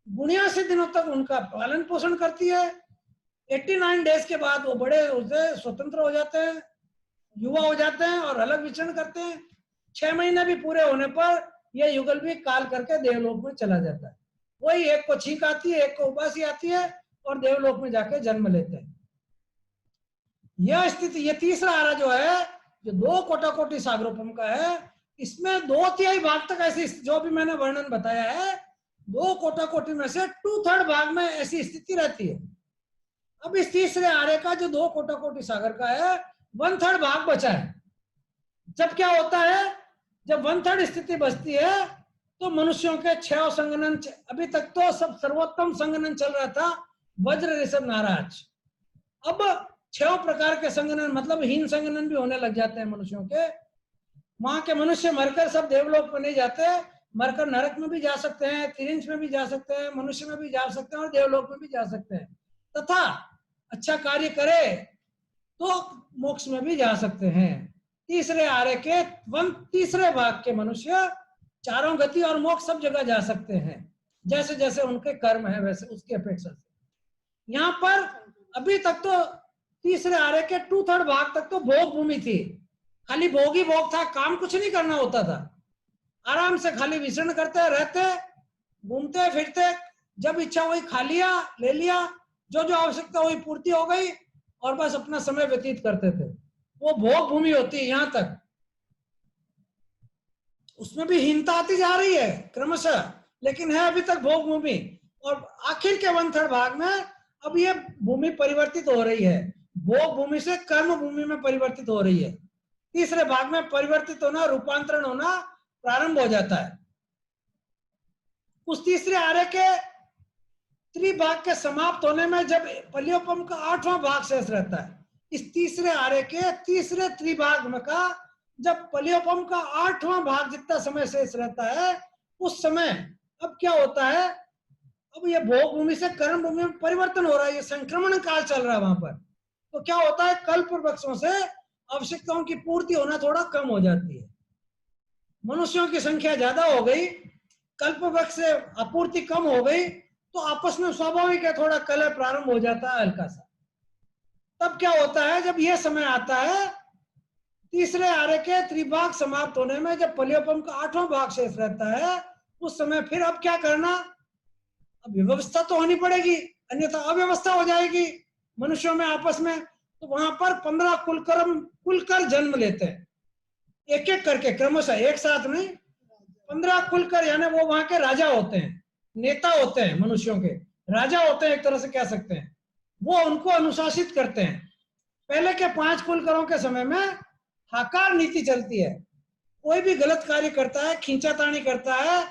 79 दिनों तक उनका पालन पोषण करती है। 89 डेज के बाद वो बड़े होते स्वतंत्र हो जाते हैं, युवा हो जाते हैं और अलग विचरण करते हैं। 6 महीने भी पूरे होने पर यह युगल भी काल करके देवलोक में चला जाता है। वही एक को छींक आती है, एक को उबासी आती है, और देवलोक में जाके जन्म लेते हैं। यह स्थिति, ये तीसरा आरा जो है, जो 2 कोटाकोटि सागरोपम का है, इसमें 2/3 भाग तक ऐसी, जो भी मैंने वर्णन बताया है, 2 कोटाकोटि में से 2/3 भाग में ऐसी स्थिति रहती है। अब इस तीसरे आरे का जो 2 कोटाकोटि सागर का है, 1/3 भाग बचा है। जब क्या होता है, जब 1/3 स्थिति बचती है तो मनुष्यों के 6 संगनन, अभी तक तो सब सर्वोत्तम संगनन चल रहा था, वज्र, ऋषभ, नाराज। अब 6 प्रकार के संगनन, मतलब हीन संगनन भी होने लग जाते हैं मनुष्यों के। वहां के मनुष्य मरकर सब देवलोक में नहीं जाते, मरकर नरक में भी जा सकते हैं, तिरिंच में भी जा सकते हैं, मनुष्य में भी जा सकते हैं और देवलोक में भी जा सकते हैं, तथा अच्छा कार्य करे तो मोक्ष में भी जा सकते हैं। तीसरे आर्य के तीसरे भाग के मनुष्य चारों गति और मोक्ष सब जगह जा सकते हैं, जैसे जैसे उनके कर्म है वैसे उसकी अपेक्षा से। यहाँ पर अभी तक तो तीसरे आर्य के 2/3 भाग तक तो भोग भूमि थी, खाली भोग ही भोग था, काम कुछ नहीं करना होता था, आराम से खाली विचरण करते रहते, घूमते फिरते, जब इच्छा हुई खा लिया, ले लिया, जो जो आवश्यकता हुई पूर्ति हो गई और बस अपना समय व्यतीत करते थे। वो भोग भूमि होती है यहाँ तक। उसमें भी हीनता आती जा रही है क्रमशः, लेकिन है अभी तक भोग भूमि। और आखिर के 1/3 भाग में अब ये भूमि परिवर्तित हो रही है, भोग भूमि से कर्म भूमि में परिवर्तित हो रही है। तीसरे भाग में परिवर्तित होना, रूपांतरण होना प्रारंभ हो जाता है। उस तीसरे आर्य के त्रिभाग के समाप्त होने में जब पल्योपम का 8वां भाग शेष रहता है, इस तीसरे आर्य के तीसरे त्रिभाग में का जब पल्योपम का 8वां भाग जितना समय शेष रहता है, उस समय अब क्या होता है, अब ये भोग भूमि से कर्म भूमि में परिवर्तन हो रहा है, ये संक्रमण काल चल रहा है वहां पर। तो क्या होता है, कल्प वृक्षों से आवश्यकताओं की पूर्ति होना थोड़ा कम हो जाती है, मनुष्यों की संख्या ज्यादा हो गई, कल्प वृक्ष से आपूर्ति कम हो गई, तो आपस में स्वाभाविक है थोड़ा कलह प्रारंभ हो जाता है हल्का सा। तब क्या होता है, जब यह समय आता है तीसरे आर्य के त्रिभाग समाप्त होने में, जब पल्योपम का 8वां भाग शेष रहता है, उस समय फिर अब क्या करना, अब व्यवस्था तो होनी पड़ेगी, अन्यथा अव्यवस्था हो जाएगी मनुष्यों में आपस में। तो वहां पर 15 कुलकर जन्म लेते हैं, एक एक करके क्रमशः, एक साथ नहीं, 15 कुलकर, यानी वो वहां के राजा होते हैं, नेता होते हैं, मनुष्यों के राजा होते हैं एक तरह से कह सकते हैं। वो उनको अनुशासित करते हैं। पहले के 5 कुलकरों के समय में हाकार नीति चलती है, कोई भी गलत कार्य करता है, खींचातानी करता है,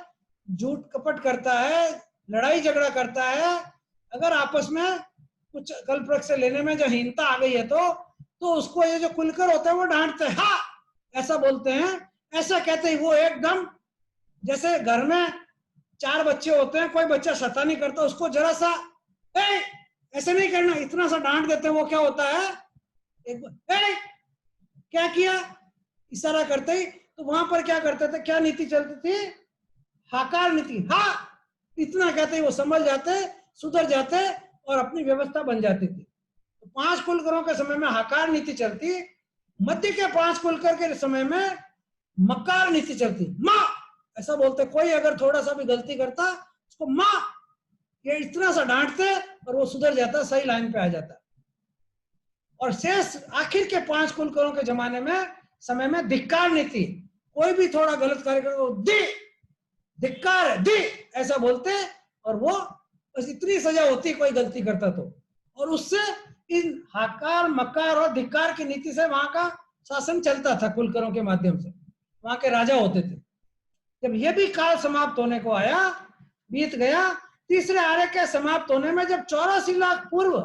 झूठ कपट करता है, लड़ाई झगड़ा करता है, अगर आपस में कुछ कल्पवृक्ष से लेने में जो हीनता आ गई है तो उसको ये जो कुलकर होते हैं वो डांटते हैं, हाँ ऐसा बोलते हैं। ऐसा कहते ही वो एकदम, जैसे घर में 4 बच्चे होते हैं, कोई बच्चा शैतानी करता है, उसको जरा सा ऐसे नहीं करना, इतना सा डांट देते हैं, वो क्या होता है, एक क्या किया, इशारा करते ही। तो वहां पर क्या करते थे, क्या नीति चलती थी, हाकार नीति, हाँ इतना कहते ही वो समझ जाते, सुधर जाते और अपनी व्यवस्था बन जाती थी। तो 5 कुलकरों के समय में हाकार नीति चलती, मध्य के 5 कुलकर के समय में मकार नीति चलती, माँ ऐसा बोलते, कोई अगर थोड़ा सा भी गलती करता उसको माँ, ये इतना सा डांटते और वो सुधर जाता, सही लाइन पे आ जाता। और शेष आखिर के 5 कुलकरों के जमाने में समय में धिक्कार नीति, कोई भी थोड़ा गलत कार्य करे धिक्कार दी ऐसा बोलते, और वो बस इतनी सजा होती कोई गलती करता तो। और उससे इन हाकार मकार और धिक्कार की नीति से वहां का शासन चलता था, कुलकरों के माध्यम से वहां के राजा होते थे। जब ये भी काल समाप्त होने को आया, बीत गया, तीसरे आर्य के समाप्त होने में जब 84 लाख पूर्व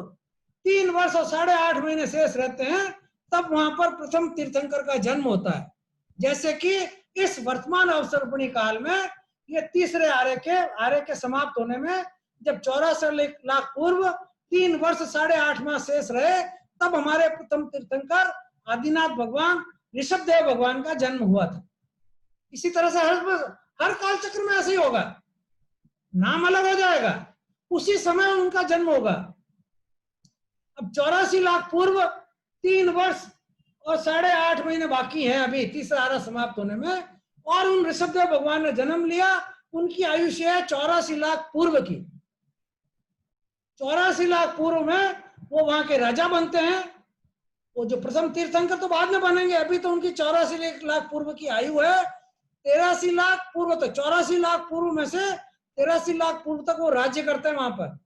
3 वर्ष और 8.5 महीने शेष रहते हैं, तब वहां पर प्रथम तीर्थंकर का जन्म होता है। जैसे कि इस वर्तमान अवसर्पणी काल में ये तीसरे आर्य के समाप्त होने में जब 84 लाख पूर्व 3 वर्ष 8.5 माह शेष रहे, तब हमारे प्रथम तीर्थंकर आदिनाथ भगवान ऋषभदेव भगवान का जन्म हुआ था। इसी तरह से हर काल चक्र में ऐसे ही होगा, नाम अलग हो जाएगा, उसी समय उनका जन्म होगा। अब 84 लाख पूर्व 3 वर्ष और 8.5 महीने बाकी हैं अभी तीसरा आर्य समाप्त होने में, और उन ऋषभदेव भगवान ने जन्म लिया। उनकी आयुष्य है 84 लाख पूर्व की। 84 लाख पूर्व में वो वहां के राजा बनते हैं। वो जो प्रथम तीर्थंकर तो बाद में बनेंगे, अभी तो उनकी 84 लाख पूर्व की आयु है। 83 लाख पूर्व तक, 84 लाख पूर्व में से 83 लाख पूर्व तक वो राज्य करते हैं, वहां पर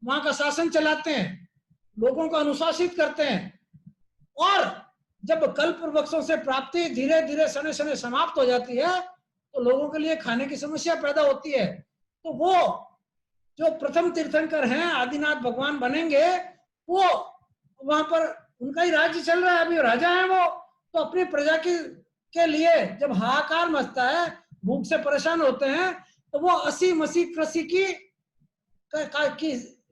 वहां का शासन चलाते हैं, लोगों को अनुशासित करते हैं। और जब कल्प वृक्षों से प्राप्ति धीरे धीरे सने सने समाप्त हो जाती है, तो लोगों के लिए खाने की समस्या पैदा होती है। तो वो जो प्रथम तीर्थंकर हैं, आदिनाथ भगवान बनेंगे, वो वहां पर उनका ही राज्य चल रहा है, अभी राजा है वो, तो अपनी प्रजा की के लिए जब हाहाकार मचता है, भूख से परेशान होते हैं, तो वो असी मसी कृषि की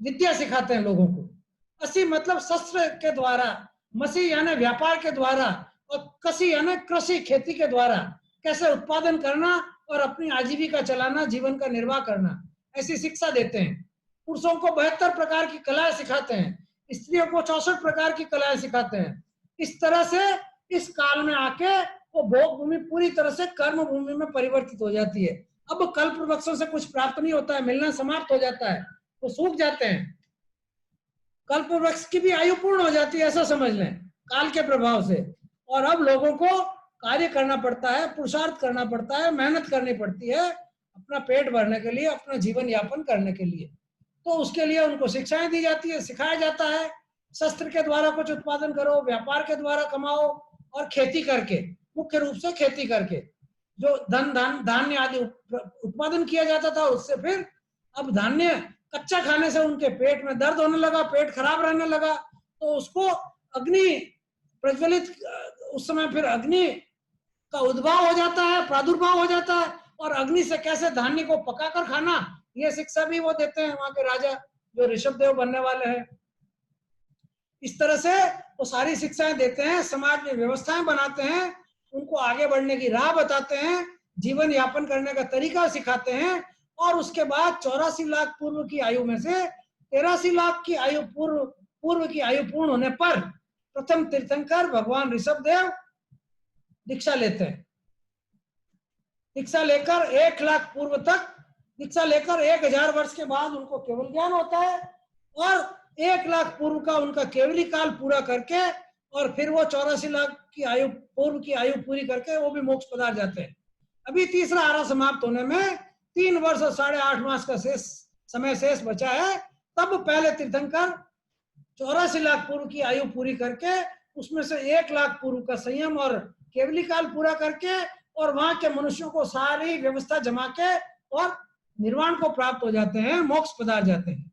विद्या सिखाते हैं लोगों को। असी मतलब शस्त्र के द्वारा, मसी यानी व्यापार के द्वारा, और कसी यानी कृषि खेती के द्वारा कैसे उत्पादन करना और अपनी आजीविका चलाना, जीवन का निर्वाह करना, ऐसी शिक्षा देते हैं। पुरुषों को 72 प्रकार की कलाएं सिखाते हैं, स्त्रियों को 64 प्रकार की कलाएं सिखाते हैं। इस तरह से इस काल में आके वो भोग भूमि पूरी तरह से कर्म भूमि में परिवर्तित हो जाती है। अब कल्प वृक्षों से कुछ प्राप्त नहीं होता है, मिलना समाप्त हो जाता है, वो सूख जाते हैं। कल्प वृक्ष की भी आयु पूर्ण हो जाती है, ऐसा समझ लें, काल के प्रभाव से। और अब लोगों को कार्य करना पड़ता है, पुरुषार्थ करना पड़ता है, मेहनत करनी पड़ती है अपना पेट भरने के लिए, अपना जीवन यापन करने के लिए। तो उसके लिए उनको शिक्षाएं दी जाती है, सिखाया जाता है। शस्त्र के द्वारा कुछ उत्पादन करो, व्यापार के द्वारा कमाओ, और खेती करके, मुख्य रूप से खेती करके जो धान्य आदि उत्पादन किया जाता था, उससे फिर अब धान्य कच्चा खाने से उनके पेट में दर्द होने लगा, पेट खराब रहने लगा, तो उसको अग्नि प्रज्वलित, उस समय फिर अग्नि का उद्भाव हो जाता है, प्रादुर्भाव हो जाता है, और अग्नि से कैसे धान्य को पकाकर खाना, ये शिक्षा भी वो देते हैं वहां के राजा जो ऋषभ देव बनने वाले हैं। इस तरह से वो सारी शिक्षाएं देते हैं, समाज में व्यवस्थाएं बनाते हैं, उनको आगे बढ़ने की राह बताते हैं, जीवन यापन करने का तरीका सिखाते हैं। और उसके बाद 84 लाख पूर्व की आयु में से 83 लाख की आयु पूर्व की आयु पूर्ण होने पर प्रथम तीर्थंकर भगवान ऋषभ देव दीक्षा लेते हैं। दीक्षा लेकर 1 लाख पूर्व तक, दीक्षा लेकर 1000 वर्ष के बाद उनको केवल ज्ञान होता है, और 1 लाख पूर्व का उनका केवली काल पूरा करके, और फिर वो 84 लाख की आयु पूर्व की आयु पूरी करके वो भी मोक्ष पदार्थ जाते हैं। अभी तीसरा आरा समाप्त होने में 3 वर्ष और 8.5 मास का समय शेष बचा है। तब पहले तीर्थंकर 84 लाख पूर्व की आयु पूरी करके, उसमें से 1 लाख पूर्व का संयम और केवली काल पूरा करके, और वहां के मनुष्यों को सारी व्यवस्था जमा के और निर्वाण को प्राप्त हो जाते हैं, मोक्ष पदार्थ जाते हैं।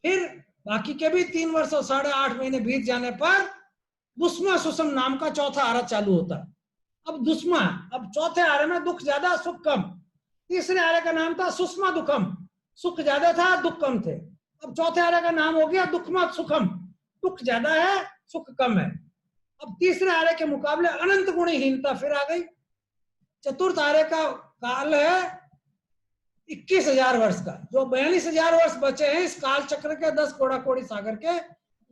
फिर बाकी के भी 3 वर्ष और 8.5 महीने बीत जाने पर दुष्मा सुषम नाम का चौथा आरा चालू होता है। अब दुष्मा, अब चौथे आरे में दुख ज्यादा सुख कम। तीसरे आरे का नाम था सुषमा दुखम, सुख ज्यादा था दुख कम थे। अब चौथे आरे का नाम हो गया दुखमा सुखम, दुख ज्यादा है सुख कम है। अब तीसरे आरे के मुकाबले अनंत गुणहीनता फिर आ गई। चतुर्थ आरे का काल है 21,000 वर्ष का, जो 42,000 वर्ष बचे हैं इस काल चक्र के 10 कोड़ा कोड़ी सागर के,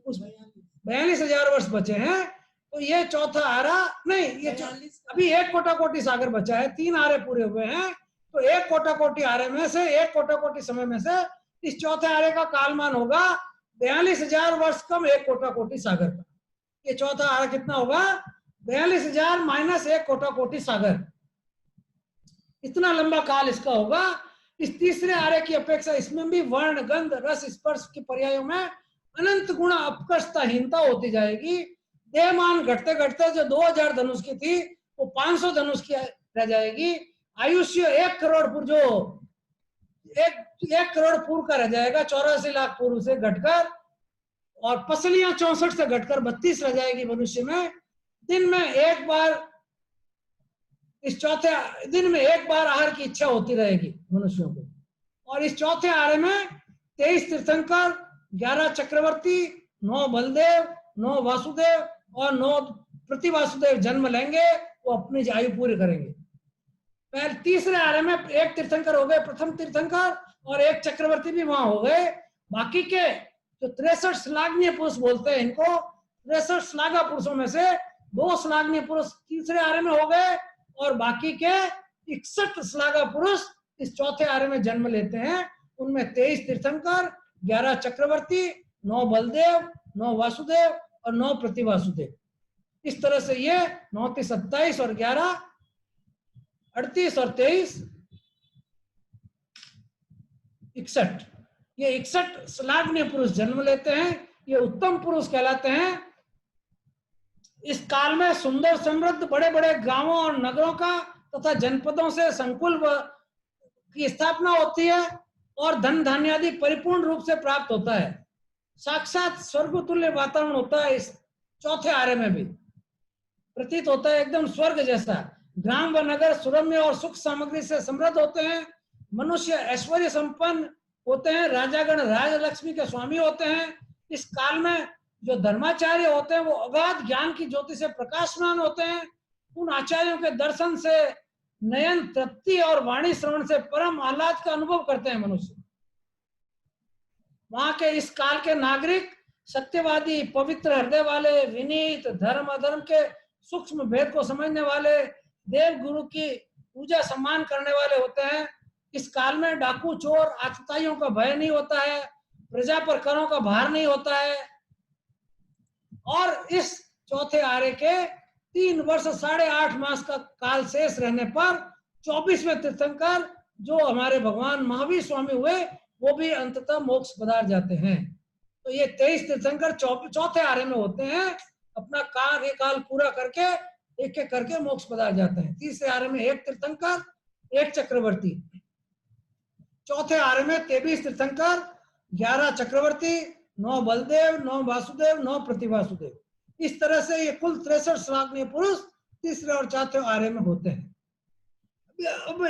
उस 42,000 वर्ष बचे हैं। तो ये चौथा आरा नहीं, ये अभी 1 कोटा कोटी सागर बचा है, 3 आरे पूरे हुए हैं। तो 1 कोटा कोटी आरे में से, 1 कोटा कोटी समय में से इस चौथे आरे का कालमान होगा 42,000 वर्ष कम 1 कोटा कोटी सागर का। ये चौथा आरा कितना होगा? 42,000 माइनस 1 कोटा कोटी सागर, इतना लंबा काल इसका होगा। इस तीसरे आरे की अपेक्षा इसमें भी वर्ण, गंध, रस, स्पर्श के पर्यायों में अनंत गुणा अपकर्षताहीनता होती जाएगी। देहमान घटते घटते जो 2000 धनुष की थी वो 500 धनुष की रह जाएगी। आयुष्य 1 करोड़ पूर्व, जो 1 करोड़ पूर्व का रह जाएगा 84 लाख पूर्व से घटकर, और पसलियां 64 से घटकर 32 रह जाएगी मनुष्य में। दिन में एक बार, इस चौथे दिन में एक बार आहार की इच्छा होती रहेगी मनुष्यों को। और इस चौथे आरे में 23 तीर्थंकर, 11 चक्रवर्ती, 9 बलदेव, 9 वासुदेव और 9 प्रतिवासुदेव जन्म लेंगे, वो अपनी आयु पूरी करेंगे। पहले तीसरे आरे में 1 तीर्थंकर हो गए, प्रथम तीर्थंकर, और 1 चक्रवर्ती भी वहां हो गए। बाकी के जो 63 श्लाघनीय पुरुष बोलते हैं, इनको 63 श्लाघा पुरुषों में से 2 श्लाघनीय पुरुष तीसरे आरे में हो गए, और बाकी के 61 श्लाघा पुरुष इस चौथे आरे में जन्म लेते हैं। उनमें 23 तीर्थंकर, 11 चक्रवर्ती, 9 बलदेव, 9 वासुदेव और 9 प्रतिवासुदेव। इस तरह से ये 9 × 27 और 11 38 और 23 61, ये 61 श्लाघनीय पुरुष जन्म लेते हैं। ये उत्तम पुरुष कहलाते हैं। इस काल में सुंदर समृद्ध बड़े बड़े गांवों और नगरों का तथा जनपदों से संकुल की स्थापना होती है, और धन धान्य आदि परिपूर्ण रूप से प्राप्त होता है। साक्षात स्वर्ग तुल्य वातावरण होता है इस चौथे आरे में भी। प्रतीत होता है, एकदम स्वर्ग जैसा। ग्राम व नगर सुरम्य और सुख सामग्री से समृद्ध होते हैं। मनुष्य ऐश्वर्य संपन्न होते हैं। राजागण राजलक्ष्मी के स्वामी होते हैं। इस काल में जो धर्माचार्य होते हैं वो अगाध ज्ञान की ज्योति से प्रकाशमान होते हैं। उन आचार्यों के दर्शन से नयन तृप्ति और वाणी श्रवण से परम आह्लाद का अनुभव करते हैं मनुष्य। वहां के इस काल के नागरिक सत्यवादी, पवित्र हृदय वाले, विनीत, धर्म अधर्म के सूक्ष्म भेद को समझने वाले, देव गुरु की पूजा सम्मान करने वाले होते हैं। इस काल में डाकू, चोर, आतताइयों का भय नहीं होता है। प्रजा पर करों का भार नहीं होता है। और इस चौथे आर्य के 3 वर्ष 8.5 मास का काल शेष रहने पर 24वें तीर्थंकर जो हमारे भगवान महावीर स्वामी हुए वो भी अंततः मोक्ष पधार जाते हैं। तो ये 23 तीर्थंकर चौथे आर्य में होते हैं। अपना काल पूरा करके एक एक करके मोक्ष पधार जाते हैं। तीसरे आर्य में 1 तीर्थंकर, 1 चक्रवर्ती। चौथे आर्य में 23 तीर्थंकर, 11 चक्रवर्ती, 9 बलदेव, 9 वासुदेव, 9 प्रतिवासुदेव। इस तरह से ये कुल 63 श्लाघनीय पुरुष तीसरे और चौथे आर्य में होते हैं। अब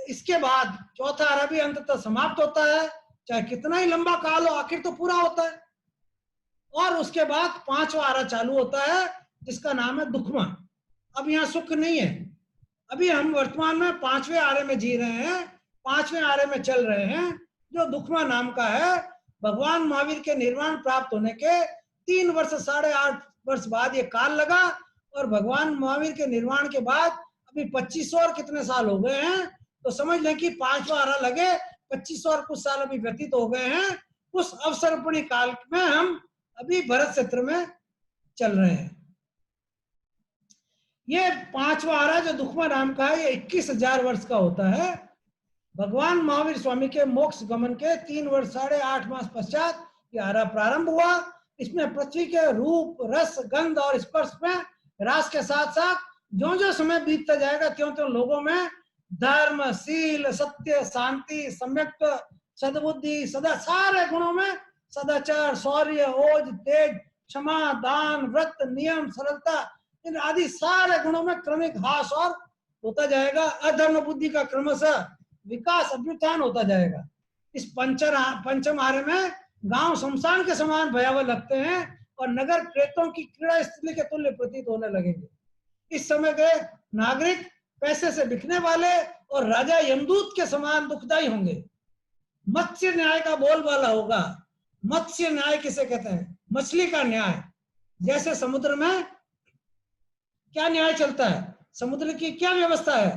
इसके बाद चौथा आर्य भी अंततः समाप्त होता है, चाहे कितना ही लंबा काल हो, आखिर तो पूरा होता है। और उसके बाद 5वां आर्य चालू होता है जिसका नाम है दुखमा। अब यहाँ सुख नहीं है। अभी हम वर्तमान में 5वें आर्य में जी रहे हैं, 5वें आर्य में चल रहे हैं जो दुखमा नाम का है। भगवान महावीर के निर्वाण प्राप्त होने के 3 वर्ष 8.5 वर्ष बाद ये काल लगा। और भगवान महावीर के निर्वाण के बाद अभी 2500 और कितने साल हो गए हैं, तो समझ लें कि 5वां आर्य लगे 2500 और कुछ साल अभी व्यतीत हो गए हैं। उस अवसर्पणी काल में हम अभी भरत क्षेत्र में चल रहे हैं। ये 5वां आर्य जो दुखमा नाम का है ये 21,000 वर्ष का होता है। भगवान महावीर स्वामी के मोक्ष गमन के 3 वर्ष 8.5 मास पश्चात ये आर्य प्रारंभ हुआ। इसमें पृथ्वी के रूप, रस, गंध और स्पर्श में रास के साथ साथ जो जो समय बीतता जाएगा त्यों त्यों लोगों में धर्म, शील, सत्य, शांति, सम्यक्त, सद्बुद्धि, सदा सारे गुणों में सदाचार, शौर्य, ओज, तेज, क्षमा, दान, व्रत, नियम, सरलता, इन आदि सारे गुणों में क्रमिक ह्रास और होता जाएगा। अधर्म बुद्धि का क्रमशः विकास, अभ्युत्थान होता जाएगा। इस पंचम आर्य में गांव शमशान के समान भयावह लगते हैं और नगर प्रेतों की क्रीड़ा स्थली के तुल्य प्रतीत होने लगेंगे। इस समय के नागरिक पैसे से बिकने वाले और राजा यमदूत के समान दुखदाई होंगे। मत्स्य न्याय का बोलबाला होगा। मत्स्य न्याय किसे कहते हैं? मछली का न्याय। जैसे समुद्र में क्या न्याय चलता है, समुद्र की क्या व्यवस्था है?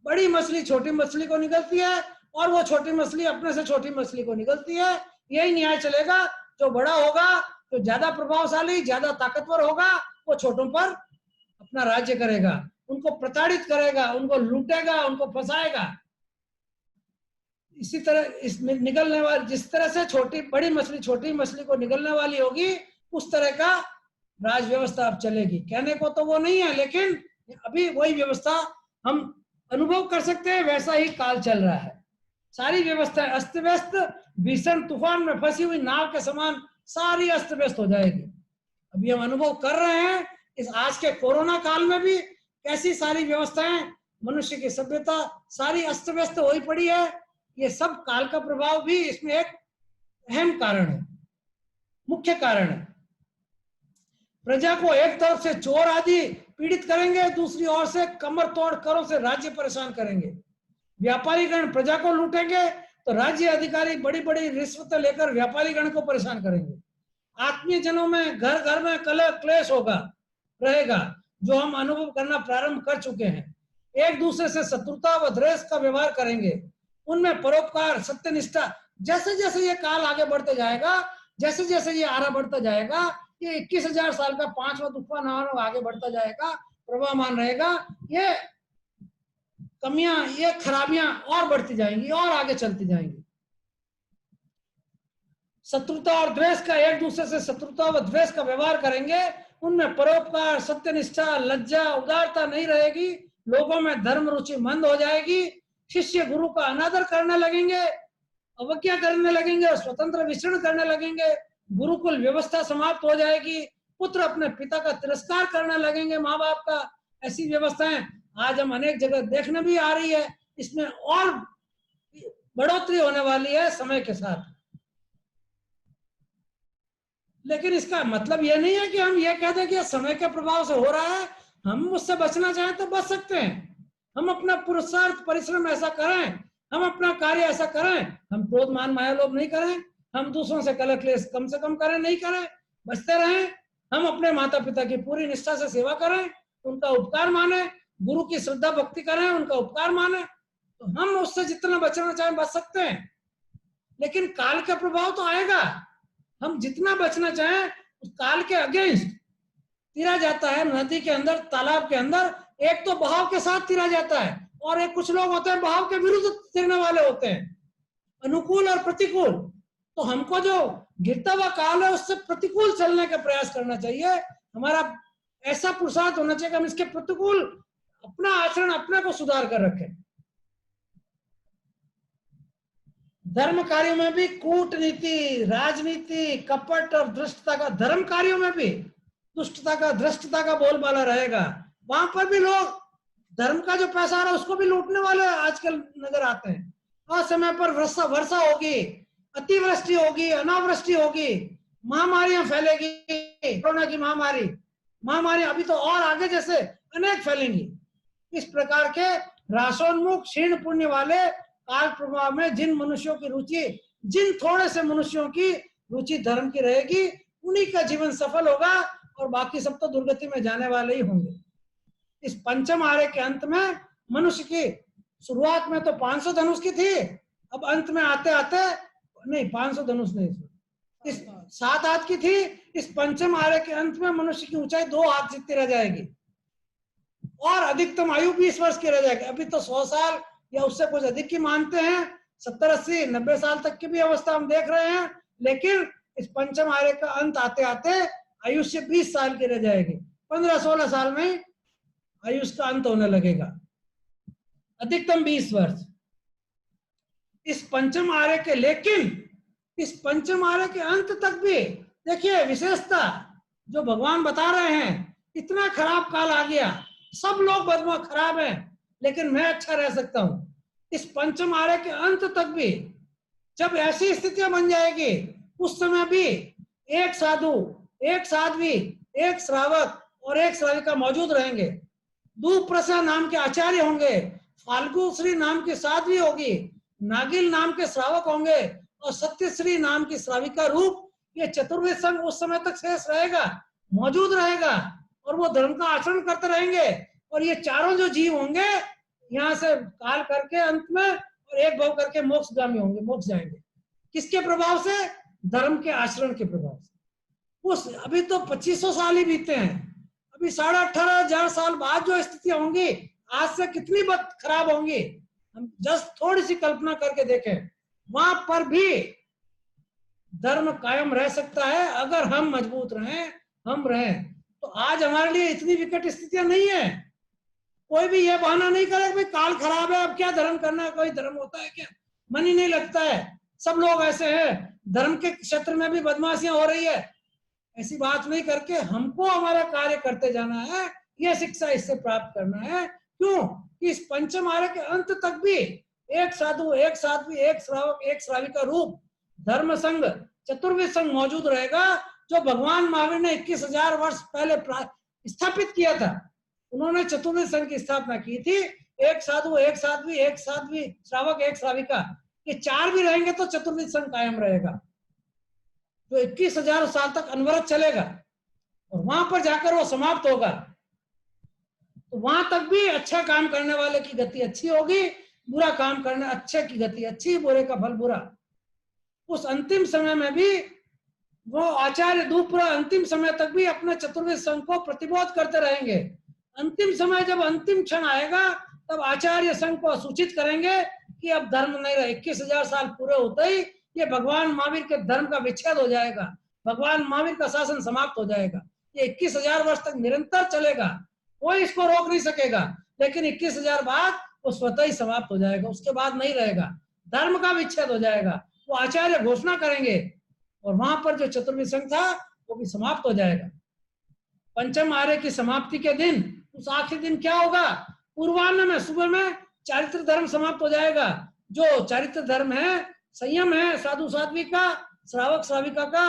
बड़ी मछली छोटी मछली को निगलती है और वो छोटी मछली अपने से छोटी मछली को निगलती है। यही न्याय चलेगा। जो बड़ा होगा, जो ज्यादा प्रभावशाली, ज्यादा ताकतवर होगा, वो छोटों पर अपना राज्य करेगा, उनको प्रताड़ित करेगा, उनको लूटेगा, उनको फंसाएगा। इसी तरह इसमें निगलने वाली, जिस तरह से बड़ी मछली छोटी मछली को निगलने वाली होगी, उस तरह का राज व्यवस्था अब चलेगी। कहने को तो वो नहीं है, लेकिन अभी वही व्यवस्था हम अनुभव कर सकते हैं। वैसा ही काल चल रहा है। सारी व्यवस्था अस्त व्यस्त, भीषण तूफान में फंसी हुई नाव के समान सारी अस्त व्यस्त हो जाएगी। अभी हम अनुभव कर रहे हैं इस आज के कोरोना काल में भी कैसी सारी व्यवस्थाएं, मनुष्य की सभ्यता सारी अस्त व्यस्त हो पड़ी है। ये सब काल का प्रभाव भी इसमें एक अहम कारण है, मुख्य कारण है। प्रजा को एक तरफ से चोर आदि पीड़ित करेंगे, दूसरी ओर से कमर तोड़ करों से राज्य परेशान करेंगे। व्यापारी गण प्रजा को लूटेंगे तो राज्य अधिकारी बड़ी बड़ी रिश्वत लेकर व्यापारी गण को परेशान करेंगे। आत्मीय जनों में घर घर में कलह क्लेश रहेगा, जो हम अनुभव करना प्रारंभ कर चुके हैं। एक दूसरे से शत्रुता व द्वेष का व्यवहार करेंगे। उनमें परोपकार, सत्यनिष्ठा, जैसे जैसे ये काल आगे बढ़ते जाएगा, जैसे जैसे ये आरा बढ़ता जाएगा, ये 21,000 साल का 5वां दुखमा नाम आगे बढ़ता जाएगा, प्रभावमान रहेगा। ये कमियां, ये खराबियां और बढ़ती जाएंगी और आगे चलती जाएंगी। शत्रुता और द्वेष का, एक दूसरे से शत्रुता व द्वेष का व्यवहार करेंगे। उनमें परोपकार, सत्यनिष्ठा, लज्जा, उदारता नहीं रहेगी। लोगों में धर्म रुचि मंद हो जाएगी। शिष्य गुरु का अनादर करने लगेंगे, अवज्ञा करने लगेंगे, स्वतंत्र विचरण करने लगेंगे। गुरुकुल व्यवस्था समाप्त हो जाएगी। पुत्र अपने पिता का तिरस्कार करने लगेंगे, माँ बाप का। ऐसी व्यवस्थाएं आज हम अनेक जगह देखने भी आ रही है। इसमें और बढ़ोतरी होने वाली है समय के साथ। लेकिन इसका मतलब यह नहीं है कि हम ये कह दें कि समय के प्रभाव से हो रहा है, हम उससे बचना चाहें तो बच सकते हैं। हम अपना पुरुषार्थ परिश्रम ऐसा करें, हम अपना कार्य ऐसा करें, हम क्रोध मान माया लोभ नहीं करें, हम दूसरों से कलह क्लेश कम से कम करें, नहीं करें, बचते रहें। हम अपने माता पिता की पूरी निष्ठा से सेवा करें, उनका उपकार माने, गुरु की श्रद्धा भक्ति करें, उनका उपकार माने, तो हम उससे जितना बचना चाहें बच सकते हैं। लेकिन काल का प्रभाव तो आएगा। हम जितना बचना चाहें उस काल के अगेंस्ट तिरा जाता है। नदी के अंदर, तालाब के अंदर एक तो बहाव के साथ तिरा जाता है, और एक कुछ लोग होते हैं बहाव के विरुद्ध तिरने वाले होते हैं, अनुकूल और प्रतिकूल। तो हमको जो गिरता हुआ काल है उससे प्रतिकूल चलने का प्रयास करना चाहिए। हमारा ऐसा पुरुषार्थ होना चाहिए कि हम इसके प्रतिकूल अपना आचरण, अपने को सुधार कर रखें। धर्म कार्यों में भी कूटनीति, राजनीति, कपट और धृष्टता का, धर्म कार्यों में भी दुष्टता का, धृष्टता का बोलबाला रहेगा। वहां पर भी लोग धर्म का जो पैसा आ रहा है उसको भी लूटने वाले आजकल नजर आते हैं। असमय पर वर्षा होगी, अतिवृष्टि होगी, अनावृष्टि होगी, महामारियां फैलेगी, कोरोना की महामारी अभी तो और आगे जैसे अनेक फैलेंगी। इस प्रकार के रासोन्मुख क्षीण पुण्य वाले काल प्रभाव में जिन मनुष्यों की रुचि, जिन थोड़े से मनुष्यों की रुचि धर्म की रहेगी, उन्हीं का जीवन सफल होगा, और बाकी सब तो दुर्गति में जाने वाले ही होंगे। इस पंचम आर्य के अंत में मनुष्य की, शुरुआत में तो 500 धनुष की थी, अब अंत में आते आते, नहीं 500 धनुष नहीं, इस 7 हाथ की थी, इस पंचम आर्य के अंत में मनुष्य की ऊंचाई 2 हाथ जितनी रह जाएगी, और अधिकतम आयु 20 वर्ष की रह जाएगी। अभी तो 100 साल या उससे कुछ अधिक की मानते हैं, 70, 80, 90 साल तक की भी अवस्था हम देख रहे हैं। लेकिन इस पंचम आर्य का अंत आते आते आयुष्य 20 साल की रह जाएगी, 15-16 साल में आयुष का अंत होने लगेगा, अधिकतम 20 वर्ष इस पंचम आर्य के। लेकिन इस पंचम आर्य के अंत तक भी देखिए विशेषता जो भगवान बता रहे हैं, इतना खराब काल आ गया, सब लोग बदमा खराब हैं, लेकिन मैं अच्छा रह सकता हूं। इस पंचम आर्य के अंत तक भी जब ऐसी स्थितियां बन जाएगी, उस समय भी एक साधु, एक साध्वी, एक श्रावक और एक श्राविका मौजूद रहेंगे। दुप्रसा नाम के आचार्य होंगे, फाल्गुश्री नाम की साध्वी होगी, नागिल नाम के श्रावक होंगे, और सत्यश्री नाम की श्राविका रूप ये चतुर्वेद संघ उस समय तक शेष रहेगा, मौजूद रहेगा, और वो धर्म का आचरण करते रहेंगे। और ये चारों जो जीव होंगे यहाँ से काल करके अंत में, और एक भाव करके मोक्षगामी होंगे, मोक्ष जाएंगे। किसके प्रभाव से? धर्म के आचरण के प्रभाव से। उस अभी तो 2500 साल ही बीते हैं, अभी 18,500 साल बाद जो स्थितियां होंगी, आज से कितनी बद खराब होंगी, हम जस्ट थोड़ी सी कल्पना करके देखें। वहां पर भी धर्म कायम रह सकता है अगर हम मजबूत रहें, हम रहें। तो आज हमारे लिए इतनी विकट स्थितियां नहीं है। कोई भी ये बहाना नहीं करे भाई काल खराब है, अब क्या धर्म करना है, कोई धर्म होता है क्या, मन ही नहीं लगता है, सब लोग ऐसे हैं, धर्म के क्षेत्र में भी बदमाशियां हो रही है। ऐसी बात नहीं करके हमको हमारा कार्य करते जाना है, यह शिक्षा इससे प्राप्त करना है। क्यों कि इस पंचम आर्य के अंत तक भी एक साधु, एक साध्वी, एक श्रावक, एक श्राविका रूप धर्म संघ, चतुर्वेद संघ मौजूद रहेगा, जो भगवान महावीर ने 21,000 वर्ष पहले स्थापित किया था। उन्होंने चतुर्वेद संघ की स्थापना की थी। एक साधु, एक साध्वी, एक साध्वी श्रावक, एक श्राविका, ये 4 भी रहेंगे तो चतुर्वेद संघ कायम रहेगा, तो 21,000 साल तक अनवरत चलेगा, और वहां पर जाकर वो समाप्त होगा। तो वहां तक भी अच्छा काम करने वाले की गति अच्छी होगी, बुरा काम करने अच्छे की गति अच्छी, बुरे का फल बुरा। उस अंतिम समय में भी वो आचार्य दूपुरा अंतिम समय तक भी अपने चतुर्वेद संघ को प्रतिबोध करते रहेंगे। अंतिम समय जब अंतिम क्षण आएगा, तब आचार्य संघ को सूचित करेंगे कि अब धर्म नहीं रहा। 21,000 साल पूरे होते ही ये भगवान महावीर के धर्म का विच्छेद हो जाएगा, भगवान महावीर का शासन समाप्त हो जाएगा। ये 21,000 वर्ष तक निरंतर चलेगा, कोई इसको रोक नहीं सकेगा, लेकिन 21,000 बाद वो स्वतः ही समाप्त हो जाएगा, उसके बाद नहीं रहेगा, धर्म का विच्छेद हो जाएगा। वो आचार्य घोषणा करेंगे, और वहां पर जो चतुर्वेद संघ था वो भी समाप्त हो जाएगा। पंचम आर्य की समाप्ति के दिन, उस आखिरी दिन क्या होगा? पूर्वाह्न में, सुबह में चारित्र धर्म समाप्त हो जाएगा। जो चारित्र धर्म है, संयम है, साधु साध्वी का, श्रावक श्राविका का,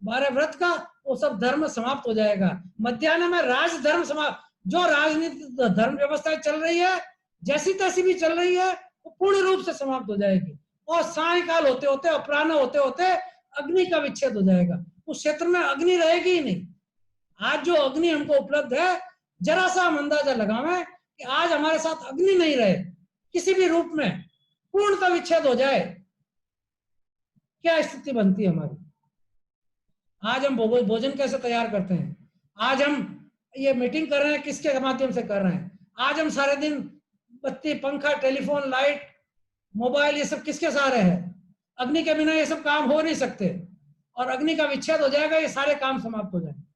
12 व्रत का, वो सब धर्म समाप्त हो जाएगा। मध्याह्न में राज धर्म समाप्त, जो राजनीतिक धर्म व्यवस्था चल रही है, जैसी तैसी भी चल रही है, वो पूर्ण रूप से समाप्त हो जाएगी। और सायकाल होते होते, अपराह्न होते होते अग्नि का विच्छेद हो जाएगा। उस क्षेत्र में अग्नि रहेगी ही नहीं। आज जो अग्नि हमको उपलब्ध है, जरा सा हम अंदाजा लगावें कि आज हमारे साथ अग्नि नहीं रहे, किसी भी रूप में पूर्णतः विच्छेद हो जाए, क्या स्थिति बनती है हमारी? आज हम भोजन कैसे तैयार करते हैं? आज हम ये मीटिंग कर रहे हैं, किसके माध्यम से कर रहे हैं? आज हम सारे दिन बत्ती, पंखा, टेलीफोन, लाइट, मोबाइल, ये सब किसके सहारे है? अग्नि के बिना ये सब काम हो नहीं सकते। और अग्नि का विच्छेद हो जाएगा, ये सारे काम समाप्त हो जाएंगे।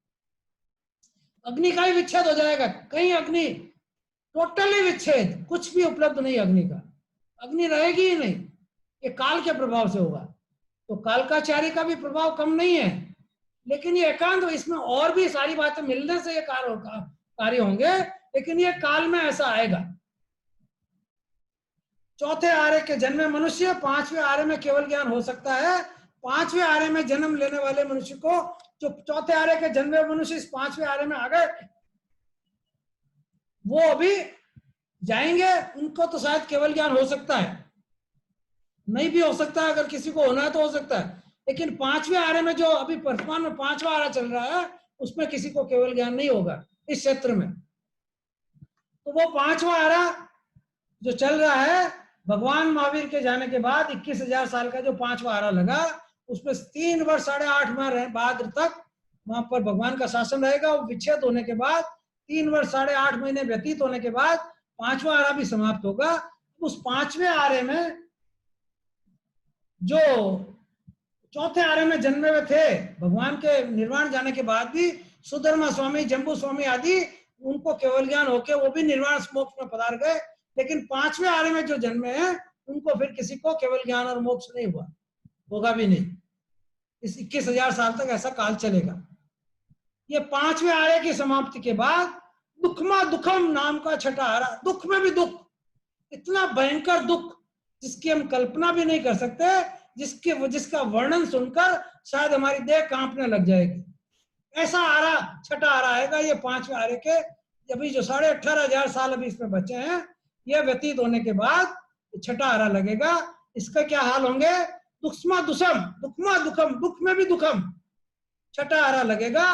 अग्नि का ही विच्छेद हो जाएगा, कहीं अग्नि टोटली विच्छेद, कुछ भी उपलब्ध नहीं अग्नि का, अग्नि रहेगी ही नहीं। ये काल के प्रभाव से होगा। तो कालकाचारी का भी प्रभाव कम नहीं है, लेकिन ये एकांत, इसमें और भी सारी बातें मिलने से ये कार्य होंगे, लेकिन ये काल में ऐसा आएगा। चौथे आर्य के जन्मे मनुष्य, 5वें आर्य में केवल ज्ञान हो सकता है। 5वें आर्य में जन्म लेने वाले मनुष्य को, जो चौथे आर्य के जन्मे मनुष्य इस 5वें आर्य में आ गए, वो अभी जाएंगे, उनको तो शायद केवल ज्ञान हो सकता है, नहीं भी हो सकता है, अगर किसी को होना है तो हो सकता है। लेकिन 5वें आर्य में, जो अभी वर्तमान में 5वां आर्य चल रहा है, उसमें किसी को केवल ज्ञान नहीं होगा इस क्षेत्र में। तो वो 5वां आर्य जो चल रहा है, भगवान महावीर के जाने के बाद 21,000 साल का जो 5वां आर्य लगा, उसमें 3 वर्ष 8.5 माह बाद तक वहां पर भगवान का शासन रहेगा। वो विच्छेद होने के बाद 3 वर्ष 8.5 महीने व्यतीत होने के बाद 5वां आर्य भी समाप्त होगा। उस 5वें आर्य में जो चौथे आर्य में जन्मे हुए थे, भगवान के निर्वाण जाने के बाद भी सुधर्मा स्वामी, जम्बू स्वामी आदि, उनको केवल ज्ञान होके वो भी निर्वाण मोक्ष में पधार गए। लेकिन 5वें आर्य में जो जन्मे हैं, उनको फिर किसी को केवल ज्ञान और मोक्ष नहीं हुआ, होगा भी नहीं। इस 21,000 साल तक ऐसा काल चलेगा। ये 5वें आर्य की समाप्ति के बाद दुखमा दुखम नाम का छठा आर्य, दुख में भी दुख, इतना भयंकर दुख जिसकी हम कल्पना भी नहीं कर सकते, जिसका वर्णन सुनकर शायद हमारी देह कांपने लग जाएगी। ऐसा आर्य, छठा आर्य आएगा। ये 5वें आर्य के अभी जो 18,500 साल अभी इसमें बचे हैं, यह व्यतीत होने के बाद छठा आर्य लगेगा। इसका क्या हाल होंगे? दुखमा दुसम, दुखमा दुखम, दुख में भी दुखम, छठा आर्य लगेगा।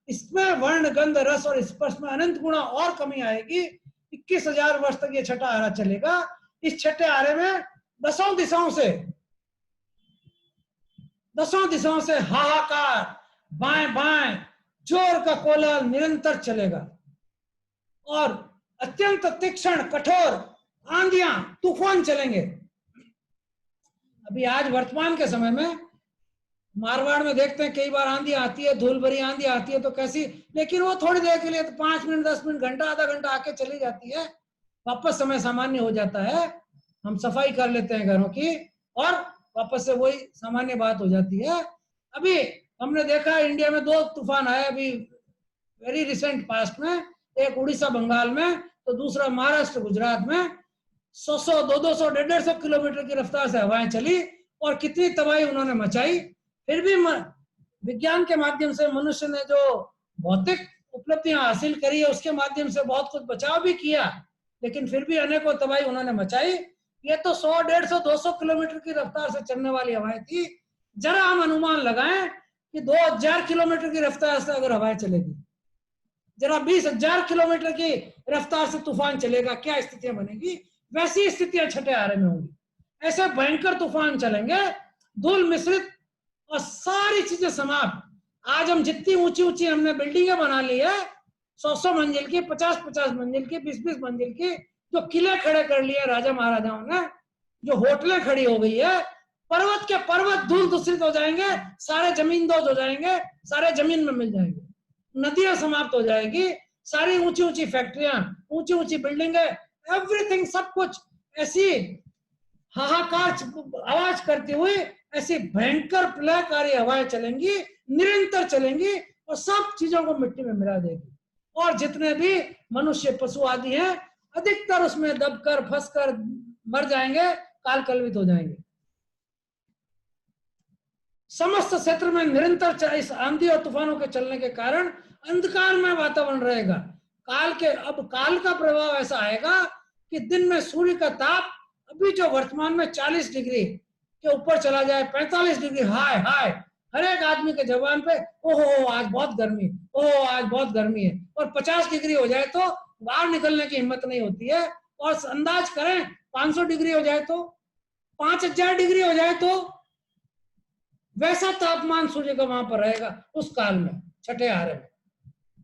इसमें वर्ण, गंध, रस और स्पर्श में अनंत गुणा और कमी आएगी। 21,000 वर्ष तक ये छठा आर्य चलेगा। इस छठे आर्य में दसों दिशाओं से हाहाकार, बाएं बाएं जोर का कोलाहल निरंतर चलेगा और अत्यंत तीक्ष्ण कठोर आंधियां, तूफान चलेंगे। अभी आज वर्तमान के समय में मारवाड़ में देखते हैं, कई बार आंधी आती है, धूल भरी आंधी आती है, तो कैसी, लेकिन वो थोड़ी देर के लिए, तो 5 मिनट, 10 मिनट, घंटा, आधा घंटा आके चली जाती है, वापस समय सामान्य हो जाता है। हम सफाई कर लेते हैं घरों की और वापस से वही सामान्य बात हो जाती है। अभी हमने देखा इंडिया में 2 तूफान आए अभी वेरी रिसेंट पास्ट में, एक उड़ीसा बंगाल में, तो दूसरा महाराष्ट्र गुजरात में। 100, 200, 150 किलोमीटर की रफ्तार से हवाएं चली और कितनी तबाही उन्होंने मचाई। फिर भी विज्ञान के माध्यम से मनुष्य ने जो भौतिक उपलब्धियां हासिल करी है, उसके माध्यम से बहुत कुछ बचाव भी किया, लेकिन फिर भी अनेकों तबाही उन्होंने मचाई। ये तो 100, 150, 200 किलोमीटर की रफ्तार से चलने वाली हवाएं थी। जरा हम अनुमान लगाएं कि 2000 किलोमीटर की रफ्तार से अगर हवाएं चलेगी, जरा 20,000 किलोमीटर की रफ्तार से तूफान चलेगा, क्या स्थितियां बनेगी? वैसी स्थितियां छठे आर्य में होंगी। ऐसे भयंकर तूफान चलेंगे, धूल मिश्रित और सारी चीजें समाप्त। आज हम जितनी ऊंची ऊंची हमने बिल्डिंगें बना ली है, 100 मंजिल की, 50 मंजिल की, 20 मंजिल की, जो किले खड़े कर लिए राजा महाराजाओं ने, जो होटलें खड़ी हो गई है, पर्वत के पर्वत धूल दूषित हो जाएंगे, सारे जमींदोज हो जाएंगे, सारे जमीन में मिल जाएंगे, नदियां समाप्त हो जाएगी, सारी ऊंची ऊंची फैक्ट्रियां, ऊंची ऊंची बिल्डिंगें, एवरीथिंग, सब कुछ ऐसी हाहाकार आवाज करती हुई, ऐसी भयंकर प्रलयकारी हवाएं चलेंगी, निरंतर चलेंगी, और सब चीजों को मिट्टी में मिला देगी। और जितने भी मनुष्य पशु आदि हैं अधिकतर उसमें दबकर फंसकर मर जाएंगे, काल कलवित हो जाएंगे। समस्त क्षेत्र में निरंतर इस आंधी और तूफानों के चलने के कारण अंधकारमय वातावरण रहेगा। अब काल का प्रभाव ऐसा आएगा कि दिन में सूर्य का ताप अभी जो वर्तमान में 40 डिग्री के ऊपर चला जाए, 45 डिग्री हाय हाय, हर एक आदमी के जबान पे ओहो आज बहुत गर्मी, ओहो आज बहुत गर्मी है, और 50 डिग्री हो जाए तो बाहर निकलने की हिम्मत नहीं होती है। और अंदाज करें 500 डिग्री हो जाए तो, 5000 डिग्री हो जाए तो, वैसा तापमान सूर्य का वहां पर रहेगा उस काल में, छठे आरे में।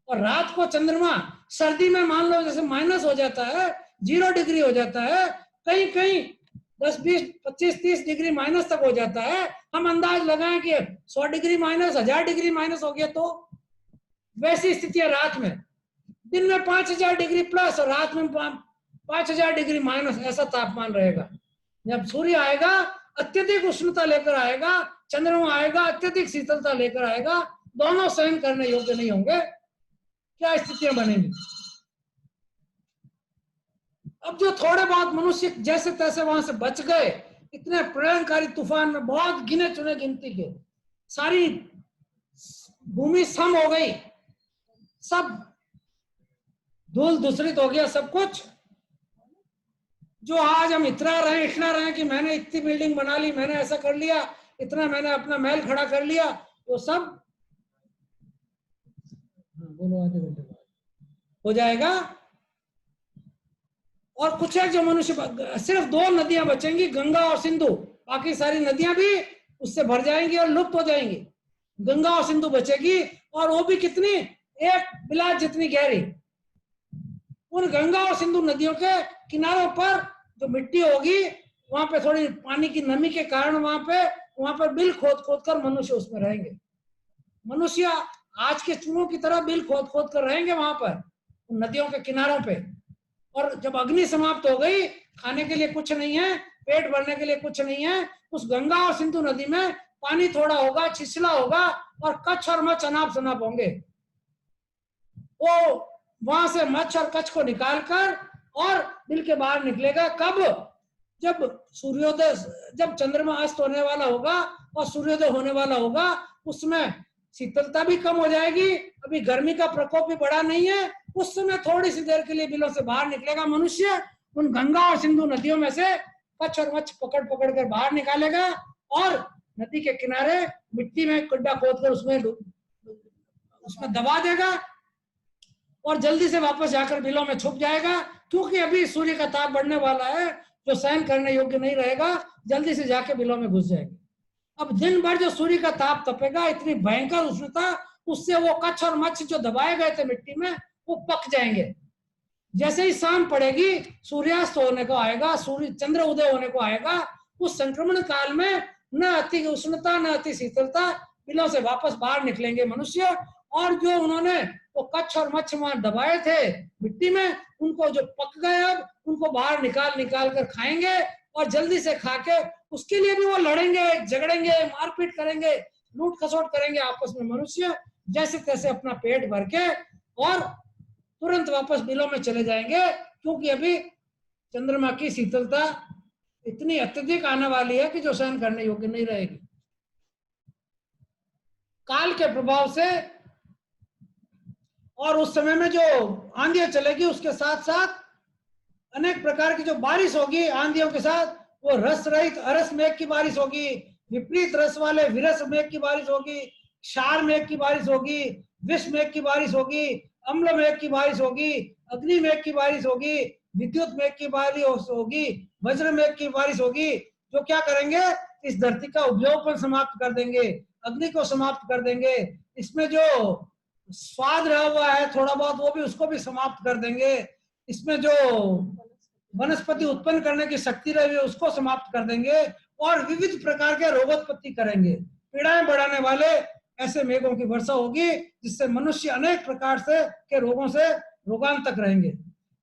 और रात को चंद्रमा सर्दी में मान लो जैसे माइनस हो जाता है, 0 डिग्री हो जाता है, कहीं कहीं 10, 20, 25, 30 डिग्री माइनस तक हो जाता है। हम अंदाज लगाएं कि 100 डिग्री माइनस, 1000 डिग्री माइनस हो गया तो वैसी स्थितियां रात में, दिन में 5000 डिग्री प्लस और रात में 5000 डिग्री माइनस, ऐसा तापमान रहेगा। जब सूर्य आएगा अत्यधिक उष्णता लेकर आएगा, चंद्रमा आएगा अत्यधिक शीतलता लेकर आएगा, दोनों सहन करने योग्य नहीं होंगे। क्या स्थितियां बनेंगी? अब जो थोड़े बहुत मनुष्य जैसे तैसे वहां से बच गए, इतने प्रलयंकारी तूफान में बहुत गिने चुने गिनती के, सारी भूमि सम हो गई, सब धूल दूषित हो गया सब कुछ। जो आज हम इतना रहे कि मैंने इतनी बिल्डिंग बना ली, मैंने ऐसा कर लिया, इतना मैंने अपना महल खड़ा कर लिया, वो सब बोलो आधे घंटे बाद हो जाएगा। और कुछ है जो मनुष्य, सिर्फ 2 नदियां बचेंगी, गंगा और सिंधु, बाकी सारी नदियां भी उससे भर जाएंगी और लुप्त हो जाएंगी। गंगा और सिंधु बचेगी, और वो भी कितनी, 1 बिलाट जितनी गहरी। उन गंगा और सिंधु नदियों के किनारों पर जो मिट्टी होगी, वहां पे थोड़ी पानी की नमी के कारण वहां पर बिल खोद खोद कर मनुष्य उसमें रहेंगे। मनुष्य आज के चूहों की तरह बिल खोद खोद कर रहेंगे वहां पर उन नदियों के किनारों पे। और जब अग्नि समाप्त हो गई, खाने के लिए कुछ नहीं है, पेट भरने के लिए कुछ नहीं है, उस गंगा और सिंधु नदी में पानी थोड़ा होगा, छिछला होगा, और कच्छ और मच्छ अनाप शनाप होंगे। वो वहां से मच्छ और कच्छ को निकालकर और बिल के बाहर निकलेगा। कब? जब सूर्योदय, जब चंद्रमा अस्त होने वाला होगा और सूर्योदय होने वाला होगा, उसमें शीतलता भी कम हो जाएगी, अभी गर्मी का प्रकोप भी बड़ा नहीं है। उस समय थोड़ी सी देर के लिए बिलों से बाहर निकलेगा मनुष्य, उन गंगा और सिंधु नदियों में से कच्छ और मच्छ पकड़ पकड़ कर बाहर निकालेगा, और नदी के किनारे मिट्टी में गड्ढा खोदकर उसमें दबा देगा, और जल्दी से वापस जाकर बिलों में छुप जाएगा। क्योंकि अभी सूर्य का ताप बढ़ने वाला है, जो सहन करने योग्य नहीं रहेगा, जल्दी से जाके बिलों में घुस जाएगा। अब दिन भर जो सूर्य का ताप तपेगा, इतनी भयंकर उष्णता, उससे वो कच्छ और मच्छ जो दबाए गए थे मिट्टी में, वो पक जाएंगे। जैसे ही शाम पड़ेगी, सूर्यास्त होने को आएगा, सूर्य चंद्र उदय होने को आएगा, उस संक्रमण काल में न अति उष्णता न अति शीतलता, बिलों से वापस बाहर निकलेंगे मनुष्य। और जो उन्होंने वो कच्छ और मच्छ वहां दबाए थे मिट्टी में, उनको जो पक गए अब उनको बाहर निकाल कर खाएंगे, और जल्दी से खा के उसके लिए भी वो लड़ेंगे, झगड़ेंगे, मारपीट करेंगे, लूट खसोट करेंगे आपस में मनुष्य, जैसे तैसे अपना पेट भर के, और तुरंत वापस बिलों में चले जाएंगे। क्योंकि अभी चंद्रमा की शीतलता इतनी अत्यधिक आने वाली है कि जो सहन करने योग्य नहीं रहेगी। काल के प्रभाव से, और उस समय में जो आंधियां चलेगी, उसके साथ साथ अनेक प्रकार की जो बारिश होगी आंधियों के साथ, वो रस रहित अरस मेघ की बारिश होगी, विपरीत रस वाले विरस मेघ की बारिश होगी, क्षार मेघ की बारिश होगी, विष मेघ की बारिश होगी, अम्ल मेघ की बारिश होगी, अग्नि मेघ की बारिश होगी, विद्युत मेघ की बारिश होगी, वज्र मेघ की बारिश होगी, जो क्या करेंगे, इस धरती का उपजाऊपन समाप्त कर देंगे, अग्नि को समाप्त कर देंगे, इसमें जो स्वाद रहा हुआ है थोड़ा बहुत वो भी उसको भी समाप्त कर देंगे, इसमें जो वनस्पति उत्पन्न करने की शक्ति रही है उसको समाप्त कर देंगे, और विविध प्रकार के रोगोत्पत्ति करेंगे। पीड़ाएं बढ़ाने वाले ऐसे मेघों की वर्षा होगी, जिससे मनुष्य अनेक प्रकार से के रोगों से रोगांतक रहेंगे।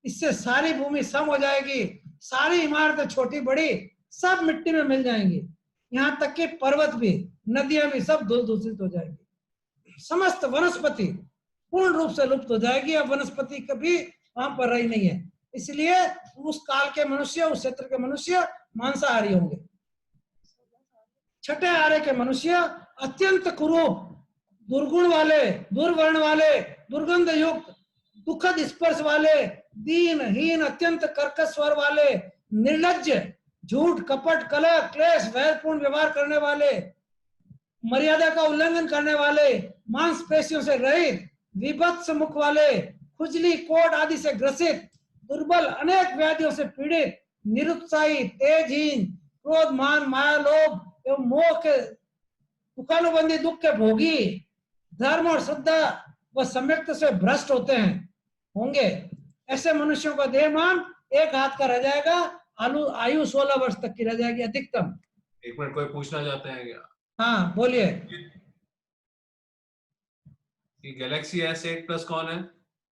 इससे सारी भूमि सम हो जाएगी, सारी इमारतें छोटी बड़ी सब मिट्टी में मिल जाएंगी, यहाँ तक कि पर्वत भी, नदियां भी सब धूल दूषित हो जाएंगी। समस्त वनस्पति पूर्ण रूप से लुप्त हो जाएगी। अब वनस्पति कभी वहां पर रही नहीं है। इसलिए उस काल के मनुष्य, उस क्षेत्र के मनुष्य मांसाहारी होंगे। छठे आर्य के मनुष्य अत्यंत कुरूप, दुर्गुण वाले, दुर्वर्ण वाले, दुर्गंध युक्त, दुखद स्पर्श वाले, दीनहीन, अत्यंत कर्कश स्वर वाले, निर्लज्ज, झूठ, कपट, कलह, क्लेश, वैरपूर्ण व्यवहार करने वाले, मर्यादा का उल्लंघन करने वाले, मांसपेशियों से रहित, विभत्स मुख वाले, खुजली, कोढ़ आदि से ग्रसित, दुर्बल, अनेक व्याधियों से पीड़ित, निरुत्साही, तेजहीन, क्रोध, मान, माया, लोभ एवं मोह के सुखानुबंधी दुख के भोगी, धर्म और श्रद्धा व सम्यक्त से भ्रष्ट होंगे। ऐसे मनुष्यों का देहमान एक हाथ का रह जाएगा, आयु 16 वर्ष तक की रह जाएगी अधिकतम। एक मिनट, कोई पूछना चाहते हैं क्या? हाँ बोलिए। ये गैलेक्सी S8+ कौन है?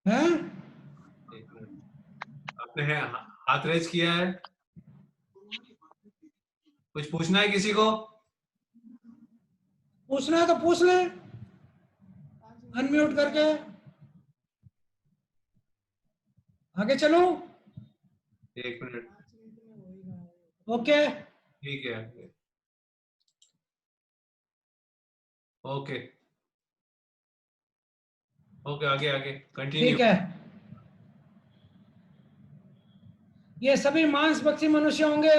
हैं? एक मिनट, आपने हाथ रेज किया है, कुछ पूछना है किसी को? पूछना है तो पूछ ले, अनम्यूट करके। आगे चलो। एक मिनट, ओके ठीक है, ओके ओके, आगे आगे कंटिन्यू। ठीक है। ये सभी मांसभक्षी मनुष्य होंगे।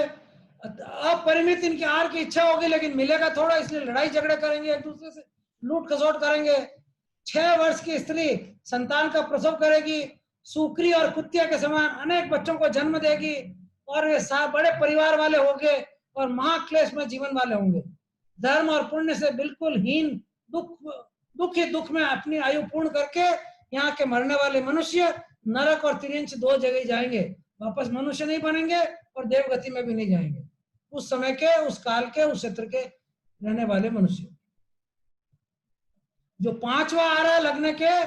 अपरिमित इनकी आहार की इच्छा होगी, लेकिन मिलेगा थोड़ा, इसलिए लड़ाई झगड़े करेंगे, एक दूसरे से लूट खसोट करेंगे। 6 वर्ष की स्त्री संतान का प्रसव करेगी, सुकरी और कुत्तिया के समान अनेक बच्चों को जन्म देगी, और वे बड़े परिवार वाले होंगे और महाक्लेश में जीवन वाले होंगे। धर्म और पुण्य से बिल्कुल हीन, दुख ही दुख में अपनी आयु पूर्ण करके यहाँ के मरने वाले मनुष्य नरक और तिरिंच 2 जगह जाएंगे, वापस मनुष्य नहीं बनेंगे और देवगति में भी नहीं जाएंगे। उस समय के, उस काल के, उस क्षेत्र के रहने वाले मनुष्य। जो 5वां आरा लगने के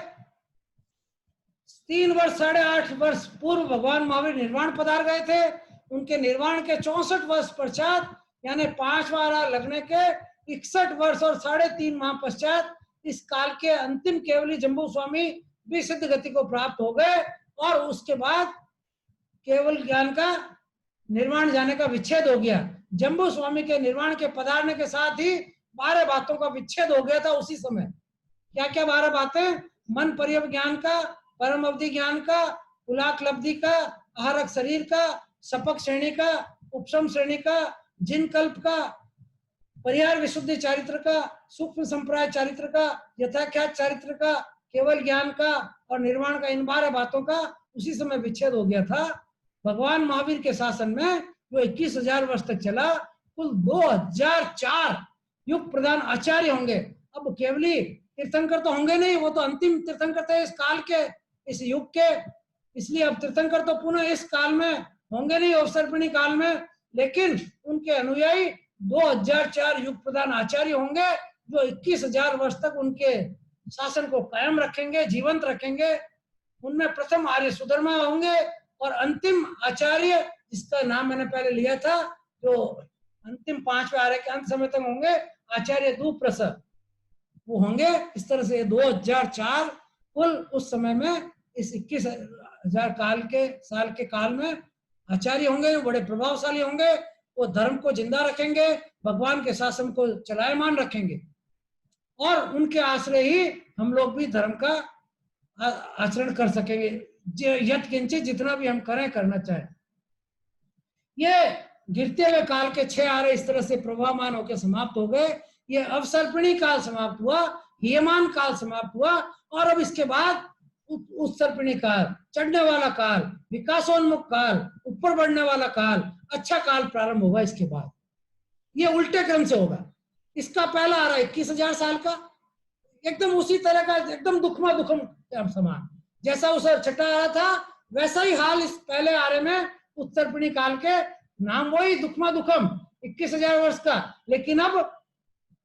3 वर्ष 8.5 वर्ष पूर्व भगवान महावीर निर्वाण पधार गए थे, उनके निर्वाण के 64 वर्ष पश्चात, यानी 5वां आरा लगने के 61 वर्ष और 3.5 माह पश्चात इस काल के अंतिम केवली जम्बू स्वामी भी सिद्ध गति को प्राप्त हो गए, और उसके बाद केवल ज्ञान का निर्वाण जाने का विच्छेद हो गया। जम्बू स्वामी के निर्वाण के पधारने के साथ ही 12 बातों का विच्छेद हो गया था उसी समय। क्या क्या 12 बातें? मन पर्यव ज्ञान का, परम अवधि ज्ञान का, उलाक लब्धि का, आहारक शरीर का, सपक श्रेणी का, उपशम श्रेणी का, जिन कल्प का, परिहार विशुद्धि चारित्र का, सूक्ष्म संप्राय चारित्र का, यथाख्यात चारित्र का, केवल ज्ञान का और निर्वाण का, इन 12 बातों का उसी समय विच्छेद हो गया था। भगवान महावीर के शासन में जो 21,000 वर्ष तक चला, कुल 2004 युग प्रधान आचार्य होंगे। अब केवली तीर्थंकर तो होंगे नहीं, वो तो अंतिम तीर्थंकर थे इस काल के, इस युग के, इसलिए अब तीर्थंकर तो पुनः इस काल में होंगे नहीं, अवसर्पिणी काल में, लेकिन उनके अनुयायी 2004 युग प्रधान आचार्य होंगे, जो 21,000 वर्ष तक उनके शासन को कायम रखेंगे, जीवंत रखेंगे। उनमें प्रथम आर्य सुधर्मा होंगे, और अंतिम आचार्य, जिसका नाम मैंने पहले लिया था, जो अंतिम 5वें आर्य के अंत समय तक होंगे, आचार्य दुप्रसव, वो होंगे। इस तरह से 2004 कुल उस समय में इस 21,000 साल के काल में आचार्य होंगे, वो बड़े प्रभावशाली होंगे, वो धर्म को जिंदा रखेंगे, भगवान के शासन को चलायमान रखेंगे, और उनके आश्रय ही हम लोग भी धर्म का आचरण कर सकेंगे, यत किंचित, जितना भी हम करें, करना चाहें। ये गिरते हुए काल के 6 आरे इस तरह से प्रभावमान होकर समाप्त हो गए। ये अवसर्पिणी काल समाप्त हुआ, हियमान काल समाप्त हुआ, और अब इसके बाद उत्सर्पिणी काल, चढ़ने वाला काल, विकासोन्मुख काल, ऊपर बढ़ने वाला काल, अच्छा काल प्रारंभ होगा। इसके बाद ये उल्टे क्रम से होगा। इसका पहला आरा 21,000 साल का, एकदम उसी तरह का, एकदम दुखमा दुखम समान, जैसा उस छठा आरा था वैसा ही हाल इस पहले आरे में उत्तरपिणी काल के, नाम वही दुखमा दुखम, 21,000 वर्ष का, लेकिन अब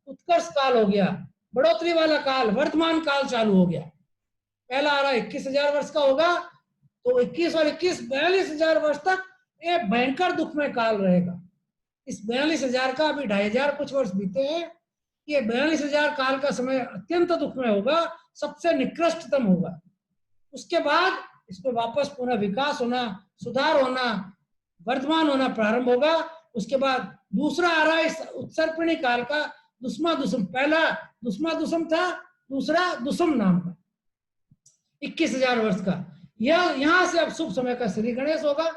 उत्कर्ष काल हो गया, बढ़ोतरी वाला काल, वर्तमान काल चालू हो गया। पहला आरा 21,000 वर्ष का होगा, तो 21 और 21 42,000 वर्ष तक ये भयंकर दुख में काल रहेगा। इस 42,000 का अभी 2,500 कुछ वर्ष बीते हैं, ये 42,000 काल का समय अत्यंत दुखमय होगा, सबसे निकृष्टतम होगा। उसके बाद इसमें वापस पुनः विकास होना, सुधार होना, वर्धमान होना प्रारंभ होगा। उसके बाद दूसरा आ रहा है इस उत्सर्पिणी काल का दुस्मा दुसम। पहला दुस्मा दुसम था, दूसरा दुसम नाम का 21,000 वर्ष का। यह यहां से अब शुभ समय का श्री गणेश होगा।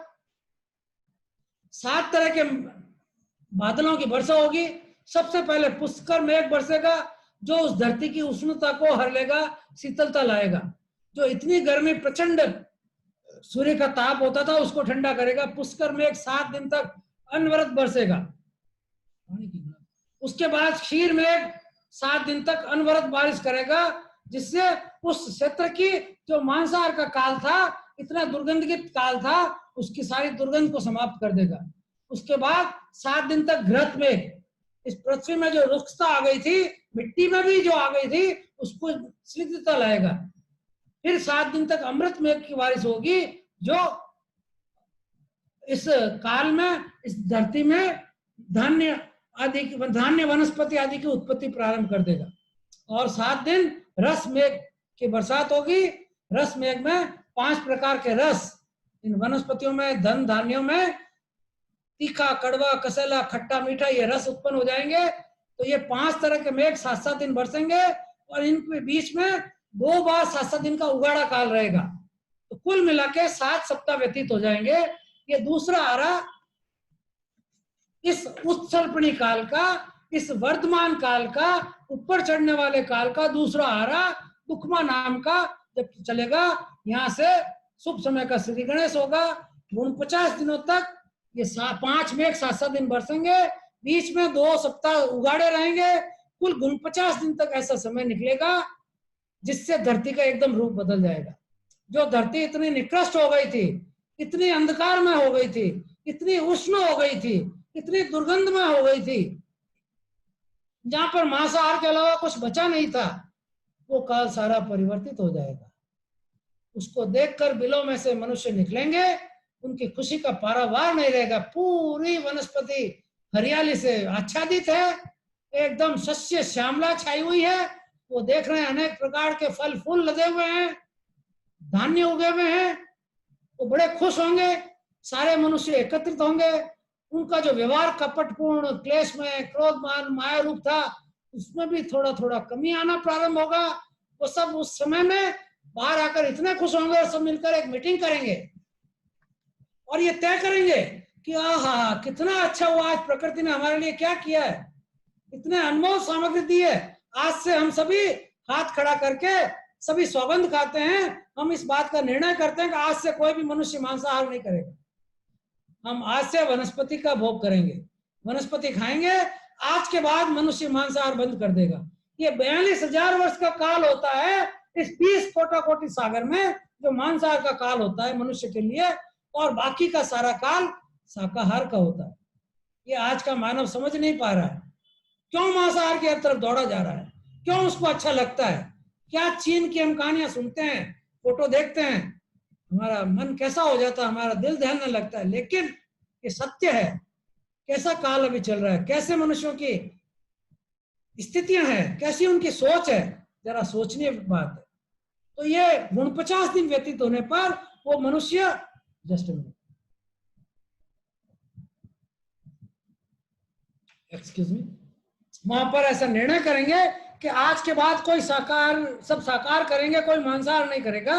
7 तरह के बादलों की वर्षा होगी। सबसे पहले पुष्कर मेघ बरसेगा, जो उस धरती की उष्णता को हर लेगा, शीतलता लाएगा। जो इतनी गर्मी प्रचंड सूर्य का ताप होता था उसको ठंडा करेगा। पुष्कर मेघ 7 दिन तक अनवरत बरसेगा। उसके बाद क्षीर मेघ 7 दिन तक अनवरत बारिश करेगा, जिससे उस क्षेत्र की जो मांसाहार का काल था, इतना दुर्गंधित काल था, उसकी सारी दुर्गंध को समाप्त कर देगा। उसके बाद 7 दिन तक घृत मेघ, इस पृथ्वी में जो रुक्षता आ गई थी, मिट्टी में भी जो आ गई थी, उसको स्निग्धता लाएगा। फिर 7 दिन तक अमृत मेघ की बारिश होगी, जो इस काल में इस धरती में धान्य आदि की, धान्य वनस्पति आदि की उत्पत्ति प्रारंभ कर देगा। और 7 दिन रस मेघ की बरसात होगी। रस मेघ में 5 प्रकार के रस, इन वनस्पतियों में, धन धान्यों में तीखा, कड़वा, कसैला, खट्टा, मीठा, ये रस उत्पन्न हो जाएंगे। तो ये 5 तरह के मेघ 7-7 दिन बरसेंगे, और इनके बीच में 2 बार 7-7 दिन का उगाड़ा काल रहेगा। तो कुल मिला के 7 सप्ताह व्यतीत हो जाएंगे। ये दूसरा आ रहा इस उत्सर्पणी काल का, इस वर्तमान काल का, ऊपर चढ़ने वाले काल का दूसरा आ रहा दुखमा नाम का जब चलेगा। यहाँ से शुभ समय का श्री गणेश होगा। 49 दिनों तक ये 5 मेघ 7-7 दिन बरसेंगे, बीच में 2 सप्ताह उगाड़े रहेंगे। कुल 49 दिन तक ऐसा समय निकलेगा, जिससे धरती का एकदम रूप बदल जाएगा। जो धरती इतनी निकृष्ट हो गई थी, इतनी अंधकार में हो गई थी, इतनी उष्ण हो गई थी, इतनी दुर्गंध में हो गई थी, जहां पर मांसाहार के अलावा कुछ बचा नहीं था, वो काल सारा परिवर्तित हो जाएगा। उसको देखकर बिलों में से मनुष्य निकलेंगे, उनकी खुशी का पारावार नहीं रहेगा। पूरी वनस्पति हरियाली से आच्छादित है, एकदम सस्य श्यामला छाई हुई है। वो देख रहे हैं अनेक प्रकार के फल फूल लगे हुए हैं, धान्य उगे हुए हैं। वो बड़े खुश होंगे, सारे मनुष्य एकत्रित होंगे। उनका जो व्यवहार कपटपूर्ण, क्लेश में, क्रोधमान, माया रूप था, उसमें भी थोड़ा थोड़ा कमी आना प्रारंभ होगा। वो सब उस समय में बाहर आकर इतने खुश होंगे, और सब मिलकर एक मीटिंग करेंगे और ये तय करेंगे कि आहा, कितना अच्छा हुआ, आज प्रकृति ने हमारे लिए क्या किया है, इतने अनमोल सामग्री दी है। आज से हम सभी हाथ खड़ा करके सभी सौगंध खाते हैं, हम इस बात का निर्णय करते हैं कि आज से कोई भी मनुष्य मांसाहार नहीं करेगा। हम आज से वनस्पति का भोग करेंगे, वनस्पति खाएंगे। आज के बाद मनुष्य मांसाहार बंद कर देगा। ये 42,000 वर्ष का काल होता है इस 20 कोटि सागर में, जो मांसाहार का काल होता है मनुष्य के लिए, और बाकी का सारा काल शाकाहार का होता है। ये आज का मानव समझ नहीं पा रहा है। क्यों मांसाहार की हर तरफ दौड़ा जा रहा है, क्यों उसको अच्छा लगता है। क्या चीन की हम कहानियां सुनते हैं, फोटो देखते हैं, हमारा मन कैसा हो जाता है, हमारा दिल दहलने लगता है। लेकिन ये सत्य है, कैसा काल अभी चल रहा है, कैसे मनुष्यों की स्थितियां हैं, कैसी उनकी सोच है, जरा सोचने की बात है। तो ये 49 दिन व्यतीत होने पर वो मनुष्य, जस्ट एक्सक्यूज मी, वहां पर ऐसा निर्णय करेंगे कि आज के बाद कोई सब साकार करेंगे, कोई मांसाहार नहीं करेगा।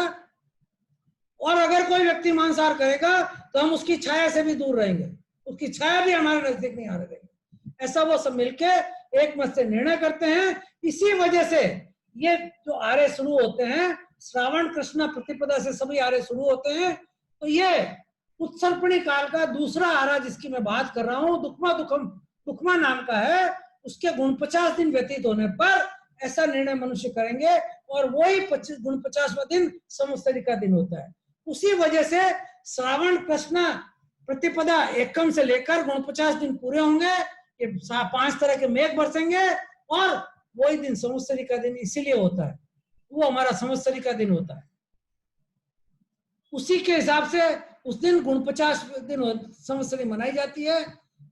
और अगर कोई व्यक्ति मांसाहार करेगा तो हम उसकी छाया से भी दूर रहेंगे, उसकी छाया भी हमारे नजदीक नहीं आने देंगे। ऐसा वो सब मिलके एक मत से निर्णय करते हैं। इसी वजह से ये जो आर्य शुरू होते हैं, श्रावण कृष्ण प्रतिपदा से सभी आर्य शुरू होते हैं। तो ये उत्सर्पणी काल का दूसरा आरा जिसकी मैं बात कर रहा हूँ, दुखमा नाम का है। उसके 49 दिन व्यतीत होने पर ऐसा निर्णय मनुष्य करेंगे, और वही 49वां दिन संवत्सरी का दिन होता है। उसी वजह से श्रावण कृष्ण प्रतिपदा एकम से लेकर 49 दिन पूरे होंगे। ये 5 तरह के मेघ बरसेंगे, और वही दिन संवत्सरी का दिन इसीलिए होता है, वो हमारा संवत्सरी का दिन होता है। उसी के हिसाब से उस दिन 49 दिन संवत्सरी मनाई जाती है,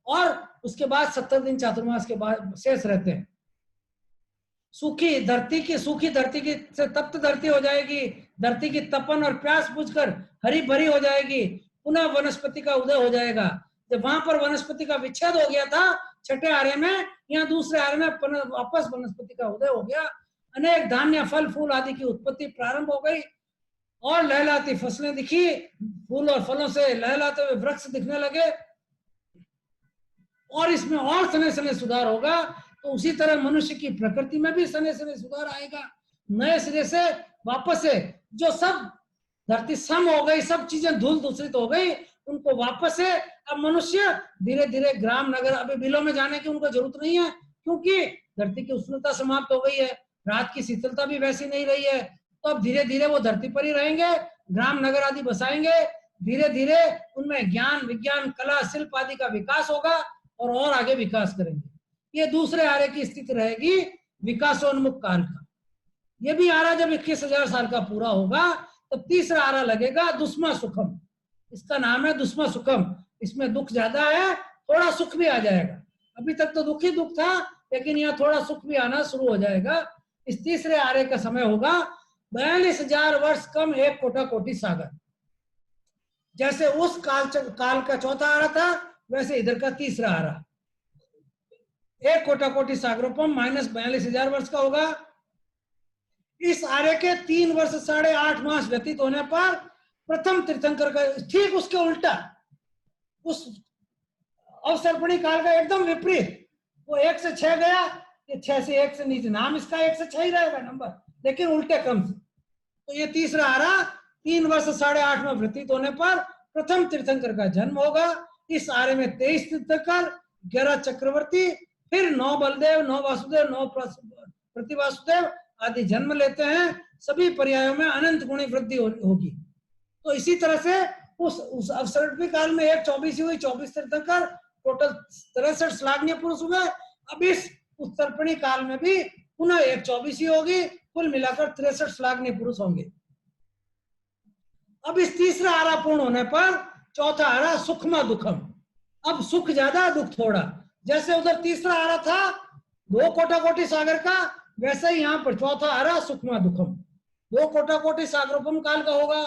और उसके बाद 70 दिन चातुर्मास के बाद शेष रहते हैं। सूखी धरती की से तप्त धरती हो जाएगी, धरती की तपन और प्यास बुझकर हरी भरी हो जाएगी, पुनः वनस्पति का उदय हो जाएगा। जब वहां पर वनस्पति का विच्छेद हो गया था छठे आर्य में, यहाँ दूसरे आर्य में वापस वनस्पति का उदय हो गया, अनेक धान्य फल फूल आदि की उत्पत्ति प्रारंभ हो गई और लहलाती फसलें दिखी, फूल और फलों से लहलाते हुए वृक्ष दिखने लगे और इसमें और सने सने सुधार होगा। तो उसी तरह मनुष्य की प्रकृति में भी सने सने सुधार आएगा, नए सिरे से वापस से जो सब धरती सम हो गई, सब चीजें धूल दूषित हो गई, उनको वापस से अब मनुष्य धीरे धीरे ग्राम नगर, अभी बिलों में जाने की उनको जरूरत नहीं है क्योंकि धरती की उष्णता समाप्त हो गई है, रात की शीतलता भी वैसी नहीं रही है, तो अब धीरे धीरे वो धरती पर ही रहेंगे, ग्राम नगर आदि बसाएंगे, धीरे धीरे उनमें ज्ञान विज्ञान कला शिल्प आदि का विकास होगा और आगे विकास करेंगे। ये दूसरे आर्य की स्थिति रहेगी विकासोन्मुख काल का। ये भी आरा जब 21,000 साल का पूरा होगा तब तीसरा आरा लगेगा दुस्मा सुखम, इसका नाम है दुस्मा सुखम। इसमें दुख ज्यादा है, थोड़ा सुख भी आ जाएगा, अभी तक तो दुख ही दुख था, लेकिन यहाँ थोड़ा सुख भी आना शुरू हो जाएगा। इस तीसरे आरे का समय होगा 42,000 वर्ष कम 1 कोटा कोटि सागर। जैसे उस काल का चौथा आरा था वैसे इधर का तीसरा आरा 1 कोटा कोटि सागरोपम माइनस 42,000 वर्ष का होगा। इस आर्य के 3 वर्ष 8.5 मास व्यतीत होने पर प्रथम तीर्थंकर का ठीक उसके उल्टा, उस अवसर्पणी काल का एकदम विपरीत, वो 1 से 6 गया, ये 6 से 1 से नीचे, नाम इसका 1 से 6 ही रहेगा नंबर, लेकिन उल्टे क्रम से। तो ये तीसरा आरा 3 वर्ष 8.5 में व्यतीत होने पर प्रथम तीर्थंकर का जन्म होगा। इस आर्य में 23 तीर्थंकर, 11 चक्रवर्ती, फिर 9 बलदेव, 9 वासुदेव, 9 प्रतिवासुदेव आदि जन्म लेते हैं। सभी पर्यायों में अनंत गुणी वृद्धि होगी। तो इसी तरह से उस अवसर्पणी काल में 1 24 हुई, 24 तीर्थंकर, टोटल 63 श्लाघनीय पुरुष हुए। अब इस उत्तरपणी काल में भी पुनः 1 24 होगी, कुल मिलाकर 63 श्लाघनीय पुरुष होंगे। अब इस तीसरा आरा पूर्ण होने पर चौथा आरा सुखमा दुखम, अब सुख ज्यादा दुख थोड़ा। जैसे उधर तीसरा आरा था 2 कोटा कोटि सागर का, वैसे ही यहाँ पर चौथा आरा सुखमा दुखम 2 कोटा कोटि सागरोपम काल का होगा।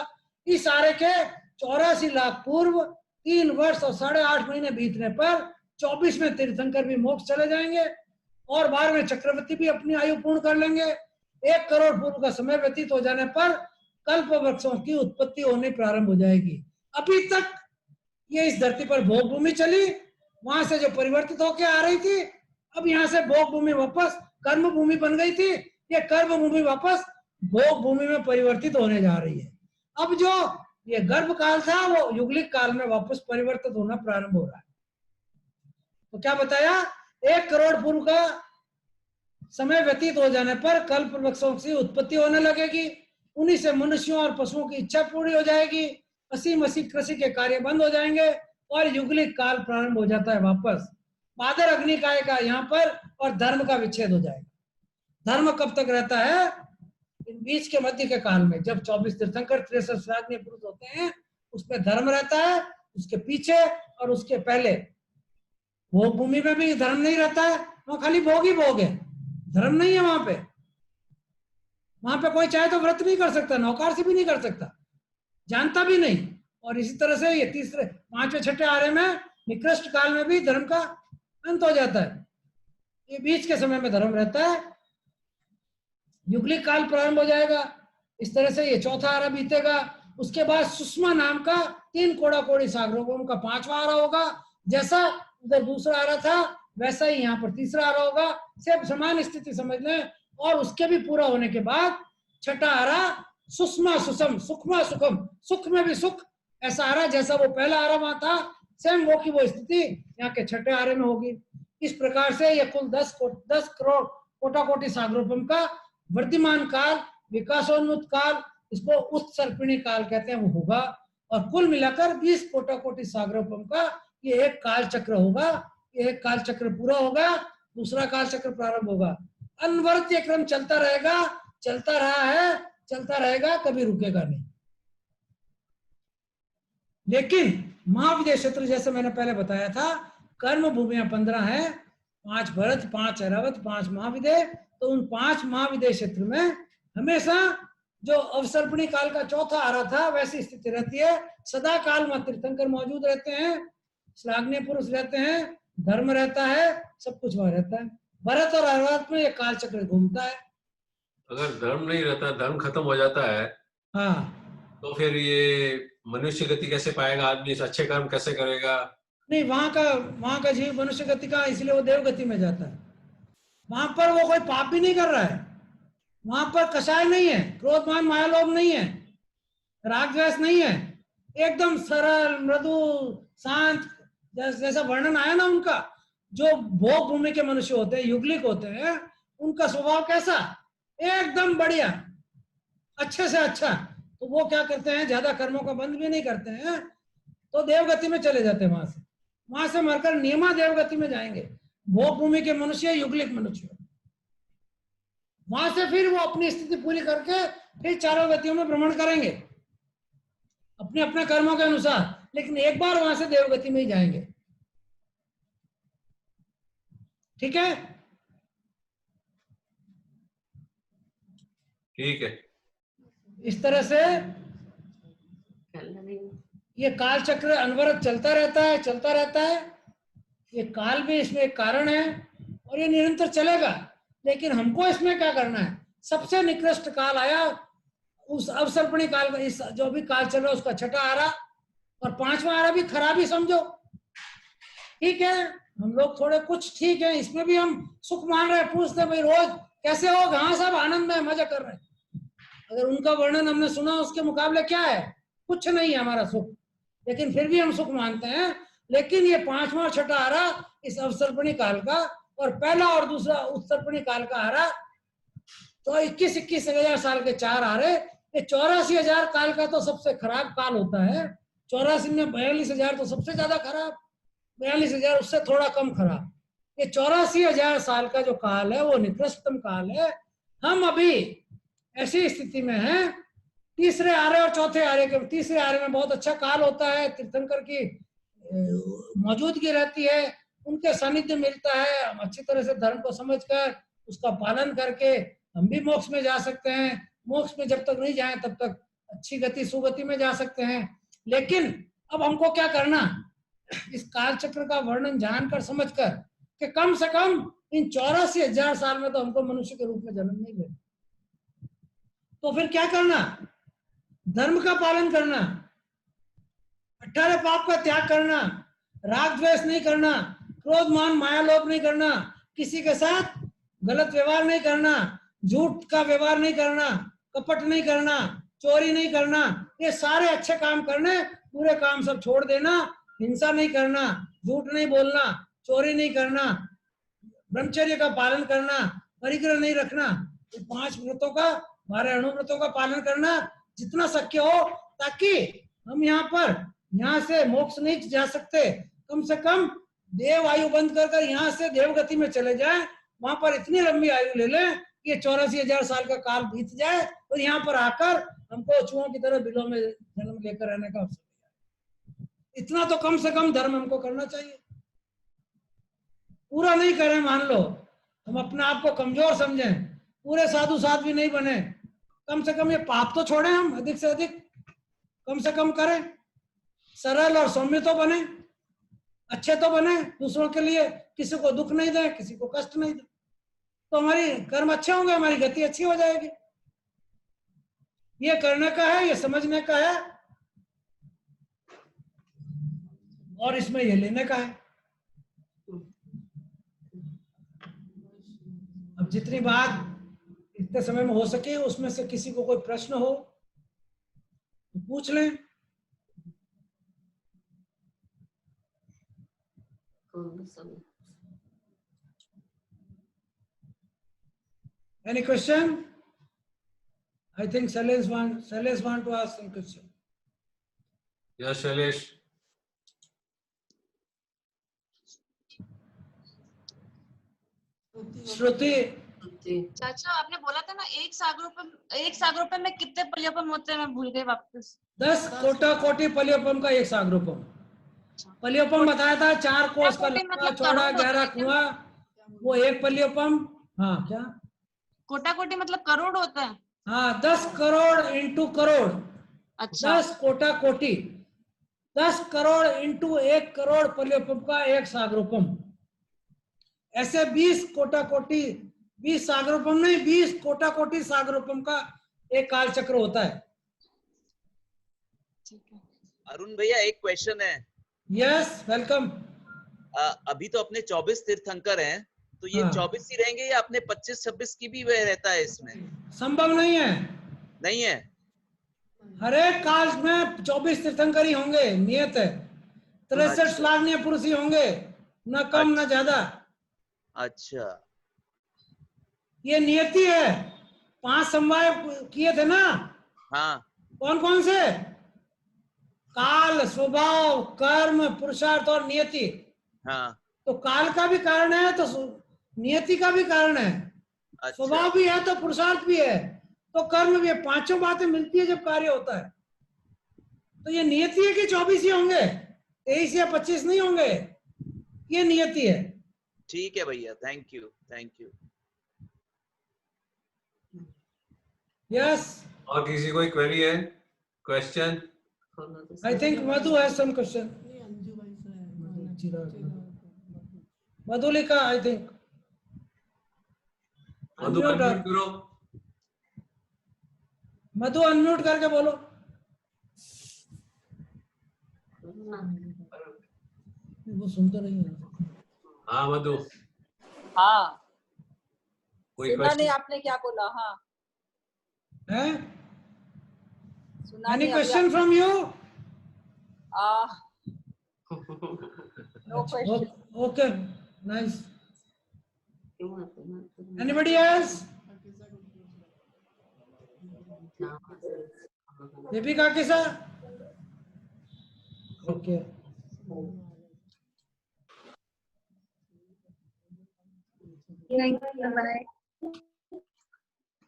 इस आरे के 84 लाख पूर्व 3 वर्ष और 8.5 महीने बीतने पर 24वें तीर्थंकर भी मोक्ष चले जाएंगे और 12वें चक्रवर्ती भी अपनी आयु पूर्ण कर लेंगे। 1 करोड़ पूर्व का समय व्यतीत हो जाने पर कल्प वृक्षों की उत्पत्ति होनी प्रारंभ हो जाएगी। अभी तक ये इस धरती पर भोग भूमि चली, वहां से जो परिवर्तित होकर आ रही थी, अब यहाँ से भोग भूमि वापस कर्म भूमि बन गई थी, ये कर्म भूमि वापस भोग भूमि में परिवर्तित होने जा रही है। अब जो ये गर्भ काल था वो युगलिक काल में वापस परिवर्तित होना प्रारंभ हो रहा है। तो क्या बताया, 1 करोड़ पूर्व का समय व्यतीत हो जाने पर कल्प वृक्षों की उत्पत्ति होने लगेगी, उन्हीं से मनुष्यों और पशुओं की इच्छा पूरी हो जाएगी, असीम कृषि के कार्य बंद हो जाएंगे और युगलिक काल प्रारंभ हो जाता है वापस। बादर अग्निकाय का यहाँ पर और धर्म का विच्छेद हो जाएगा। धर्म कब तक रहता है, बीच के मध्य के काल में, जब 24 तीर्थंकर 63 श्लाघनीय पुरुष होते हैं, उसमें धर्म रहता है, उसके पीछे और उसके पहले भोग भूमि में भी धर्म नहीं रहता है, वहां खाली भोग ही भोग है, धर्म नहीं है वहां पे। वहां पे कोई चाहे तो व्रत नहीं कर सकता, नौकार से भी नहीं कर सकता, जानता भी नहीं। और इसी तरह से ये तीसरे 5वें 6ठे आर्य में निकृष्ट काल में भी धर्म का अंत हो जाता है, ये बीच के समय में धर्म रहता है, युगलिक काल प्रारंभ हो जाएगा। इस तरह से ये चौथा आरा बीतेगा। उसके बाद सुषमा नाम का 3 कोड़ा कोड़ी सागरोपम का 5वां आरा होगा। जैसा उधर दूसरा आरा था वैसा ही यहाँ पर तीसरा आरा होगा, सिर्फ समान स्थिति समझ लें। और उसके भी पूरा होने के बाद छठा आरा सुषमा सुषम, सुखमा सुखम, सुख में भी सुख, ऐसा आरा जैसा वो पहला आरा वहां था, सेम वो की वो स्थिति यहाँ के छठे आरे में होगी। इस प्रकार से ये कुल 10 करोड़ कोटा कोटि सागरोपम का वर्तमान काल, विकासोन्मुख काल, इसको उत्सर्पिणी काल कहते हैं, वो होगा। और कुल मिलाकर 20 कोटा कोटि सागरोपम का ये एक काल चक्र होगा। ये एक काल चक्र पूरा होगा, दूसरा काल चक्र प्रारंभ होगा। अनवरत ये क्रम चलता रहेगा, चलता रहा है, चलता रहेगा, कभी रुकेगा नहीं। लेकिन महाविजय क्षेत्र जैसे मैंने पहले बताया था, कर्म भूमियां 15 है, 5 भरत, 5 ऐरावत, 5 महाविदेह। तो उन 5 महाविदेह क्षेत्र में हमेशा जो अवसर्पणी काल का चौथा आ रहा था वैसी स्थिति रहती है। सदा काल में तीर्थंकर मौजूद रहते हैं, श्लाघनीय पुरुष रहते हैं, धर्म रहता है, सब कुछ वहां रहता है। भरत और ऐरावत में ये काल चक्र घूमता है। अगर धर्म नहीं रहता, धर्म खत्म हो जाता है, हाँ, तो फिर ये मनुष्य गति कैसे पाएगा आदमी, इस अच्छे कर्म कैसे करेगा? नहीं, वहां का जीव मनुष्य गति का, इसलिए वो देव गति में जाता है। वहां पर वो कोई पाप भी नहीं कर रहा है, वहां पर कषाय नहीं है, क्रोध मान माया लोभ नहीं है, राग द्वेष नहीं है, एकदम सरल मृदु शांत, जैसा वर्णन आया ना उनका। जो भोग भूमि के मनुष्य होते हैं, युगलिक होते हैं, उनका स्वभाव कैसा, एकदम बढ़िया, अच्छे से अच्छा। तो वो क्या करते हैं, ज्यादा कर्मों का बंध भी नहीं करते हैं, तो देवगति में चले जाते हैं। वहां से मरकर नियमा देवगति में जाएंगे। भोग भूमि के मनुष्य, युगलिक मनुष्य, वहां से फिर वो अपनी स्थिति पूरी करके फिर चारों गतियों में भ्रमण करेंगे अपने अपने कर्मों के अनुसार, लेकिन एक बार वहां से देवगति में ही जाएंगे। ठीक है, ठीक है। इस तरह से ये काल चक्र अनवरत चलता रहता है। ये काल भी इसमें एक कारण है और ये निरंतर चलेगा। लेकिन हमको इसमें क्या करना है, सबसे निकृष्ट काल आया उस अवसर्पणी काल का, इस जो भी काल चल रहा है उसका छठा आरा और 5वां आरा भी खराब ही समझो। ठीक है, हम लोग थोड़े कुछ ठीक है, इसमें भी हम सुख मान रहे हैं, पूछते भाई रोज कैसे हो, हाँ सब आनंद में मजा कर रहे हैं। अगर उनका वर्णन हमने सुना, उसके मुकाबले क्या है, कुछ नहीं है हमारा सुख, लेकिन फिर भी हम सुख मानते हैं। लेकिन ये 5वां और छठा आरा इस अवसर्पणी काल का, और पहला और दूसरा उत्सर्पणी काल का आरा, तो 21 हजार साल के 4 आरे, ये 84,000 काल का तो सबसे खराब काल होता है। 84 में 42,000 तो सबसे ज्यादा खराब, 42,000 उससे थोड़ा कम खराब। ये 84,000 साल का जो काल है वो निकृष्टतम काल है। हम अभी ऐसी स्थिति में हैं, तीसरे आरे और चौथे आरे के, तीसरे आरे में बहुत अच्छा काल होता है, तीर्थंकर की मौजूदगी रहती है, उनके सानिध्य मिलता है, हम अच्छी तरह से धर्म को समझकर उसका पालन करके हम भी मोक्ष में जा सकते हैं। मोक्ष में जब तक नहीं जाए तब तक अच्छी गति सुगति में जा सकते हैं। लेकिन अब हमको क्या करना, इस काल चक्र का वर्णन जानकर समझकर कि कम से कम इन 84,000 साल में तो हमको मनुष्य के रूप में जन्म नहीं मिला, तो फिर क्या करना, धर्म का पालन करना, 18 पाप का त्याग करना, राग द्वेष नहीं करना, क्रोध मान माया लोभ नहीं करना, किसी के साथ गलत व्यवहार नहीं करना, झूठ का व्यवहार नहीं करना, कपट नहीं करना, चोरी नहीं करना, ये सारे अच्छे काम करने, पूरे काम सब छोड़ देना, हिंसा नहीं करना, झूठ नहीं बोलना, चोरी नहीं करना, ब्रह्मचर्य का पालन करना, परिग्रह नहीं रखना, ये 5 व्रतों का, 12 अणुव्रतों का पालन करना जितना शक्य हो, ताकि हम यहाँ से मोक्ष नहीं जा सकते, कम से कम देव आयु बंद कर यहाँ से देवगति में चले जाए, वहां पर इतनी लंबी आयु ले लें, ये 84,000 साल का काल बीत जाए और यहाँ पर आकर हमको चूहों की तरह बिलों में जन्म लेकर रहने का अवसर। इतना तो कम से कम धर्म हमको करना चाहिए। पूरा नहीं करें, मान लो हम अपने आप को कमजोर समझें, पूरे साधु साध्वी भी नहीं बने, कम से कम ये पाप तो छोड़ें, हम अधिक से अधिक कम से कम करें, सरल और सौम्य तो बने, अच्छे तो बने, दूसरों के लिए किसी को दुख नहीं दे, किसी को कष्ट नहीं दे, तो हमारी कर्म अच्छे होंगे, हमारी गति अच्छी हो जाएगी। ये करने का है, ये समझने का है और इसमें ये लेने का है। अब जितनी बात इतने समय में हो सके, उसमें से किसी को कोई प्रश्न हो तो पूछ लें। Any question? I think Shailesh want to ask some question. Yes, Shailesh. श्रुति, चाचा आपने बोला था ना एक सागरोपम में कितने पलियोपम होते हैं, मैं भूल गई वापस। 10 कोटि पलियोपम का एक सागरोपम। पलियोपम बताया था 4 कोस का लंबा चौड़ा गहरा कुआं वो एक पल्योपम, हाँ क्या, कोटा कोटी मतलब करोड़ होता है? हाँ 10 करोड़ इंटू करोड़, अच्छा 10 कोटा कोटि, 10 करोड़ इंटू 1 करोड़ पल्योपम का एक सागरोपम। ऐसे 20 कोटा कोटि, 20 सागरोपम नहीं, 20 कोटा कोटि सागरोपम का एक काल चक्र होता है। ठीक है। अरुण भैया एक क्वेश्चन है। Yes welcome. अभी तो अपने 24 तीर्थंकर हैं, तो ये हाँ। 24 ही रहेंगे या अपने 25-26 की भी वह रहता है इसमें? संभव नहीं है, नहीं है? हर एक काल में 24 तीर्थंकर ही होंगे, नियत है। 63 अच्छा। श्लाघनीय पुरुष ही होंगे, न कम न ज्यादा। अच्छा ये नियति है। 5 समवाय किए थे ना, हाँ कौन कौन से? काल, स्वभाव, कर्म, पुरुषार्थ और नियति। हाँ। तो काल का भी कारण है तो नियति का भी कारण है, अच्छा स्वभाव भी है तो पुरुषार्थ भी है, तो कर्म भी है। पांचों बातें मिलती है जब कार्य होता है। तो ये नियति है कि 24 ही होंगे, 23 या 25 नहीं होंगे, ये नियति है। ठीक है भैया, thank you thank you. Yes और किसी कोई क्वेरी है, question? I think Madhu has some question. Madhulika I think. Madhu Unmute unmute her. करो। मधु अनम्यूट करके बोलो। वो सुनते नहीं है। हाँ मधु, हाँ कोई सुना नहीं क्वेश्चन? आपने क्या बोला? हाँ हैं? सुना Any नहीं question from you? No question. Okay, nice. Anybody else? Deepika Kisa? Okay.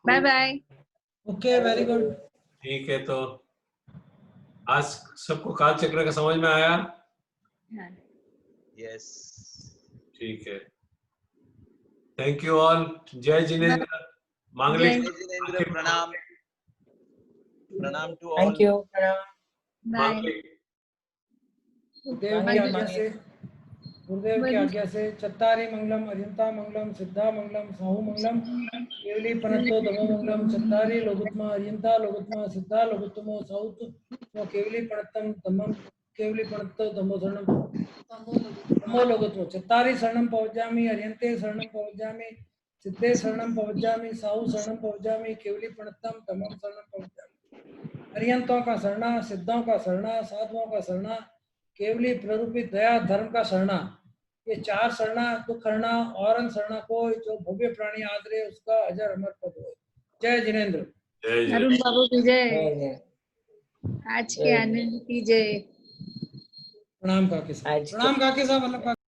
Bye bye. Okay, very good. ठीक है, तो आज सबको काल चक्र का समझ में आया? यस ठीक है, थैंक यू ऑल। जय जिनेंद्र। मांगलिक जय जिनेंद्र, प्रणाम प्रणाम टू ऑल। Thank you. मांगलिक गुरुदेव की आज्ञा से, गुरुदेव की आज्ञा से चत्तारी मंगलम, अरियंता मंगलम, सिद्धा मंगलम, साहू मंगलम, केवली पनत्तो धमो मंगलम, चत्तारी लोगुत्मा अरियंता लोगुत्मा सिद्धा लोगुत्तमो साहुत वो केवली पणत्तम धम्मम, केवली पणत्तो धम्मो शरणम धम्मो लोगुत्मो, चत्तारी शरणम पवज्जामि, अरियंते शरणम पवज्जामि, सिद्धे शरणम पवज्जामि, साहू शरणम पवज्जामि, केवली पणत्तम धम्मम शरणम पवज्जामि। अरियंतों का शरणा, सिद्धों का शरणा, साधुओं का शरणा, केवली प्ररूपित दया धर्म का शरणा, ये 4 शरणा, दुख हरणा और शरणा कोई, जो भव्य प्राणी आदरे उसका अजर अमर पद हो। जय जिनेंद्र। जय जय। अरुण बाबू की जय। आज के आनंद की जय। प्रणाम काकी साहब, प्रणाम काकी साहब, मतलब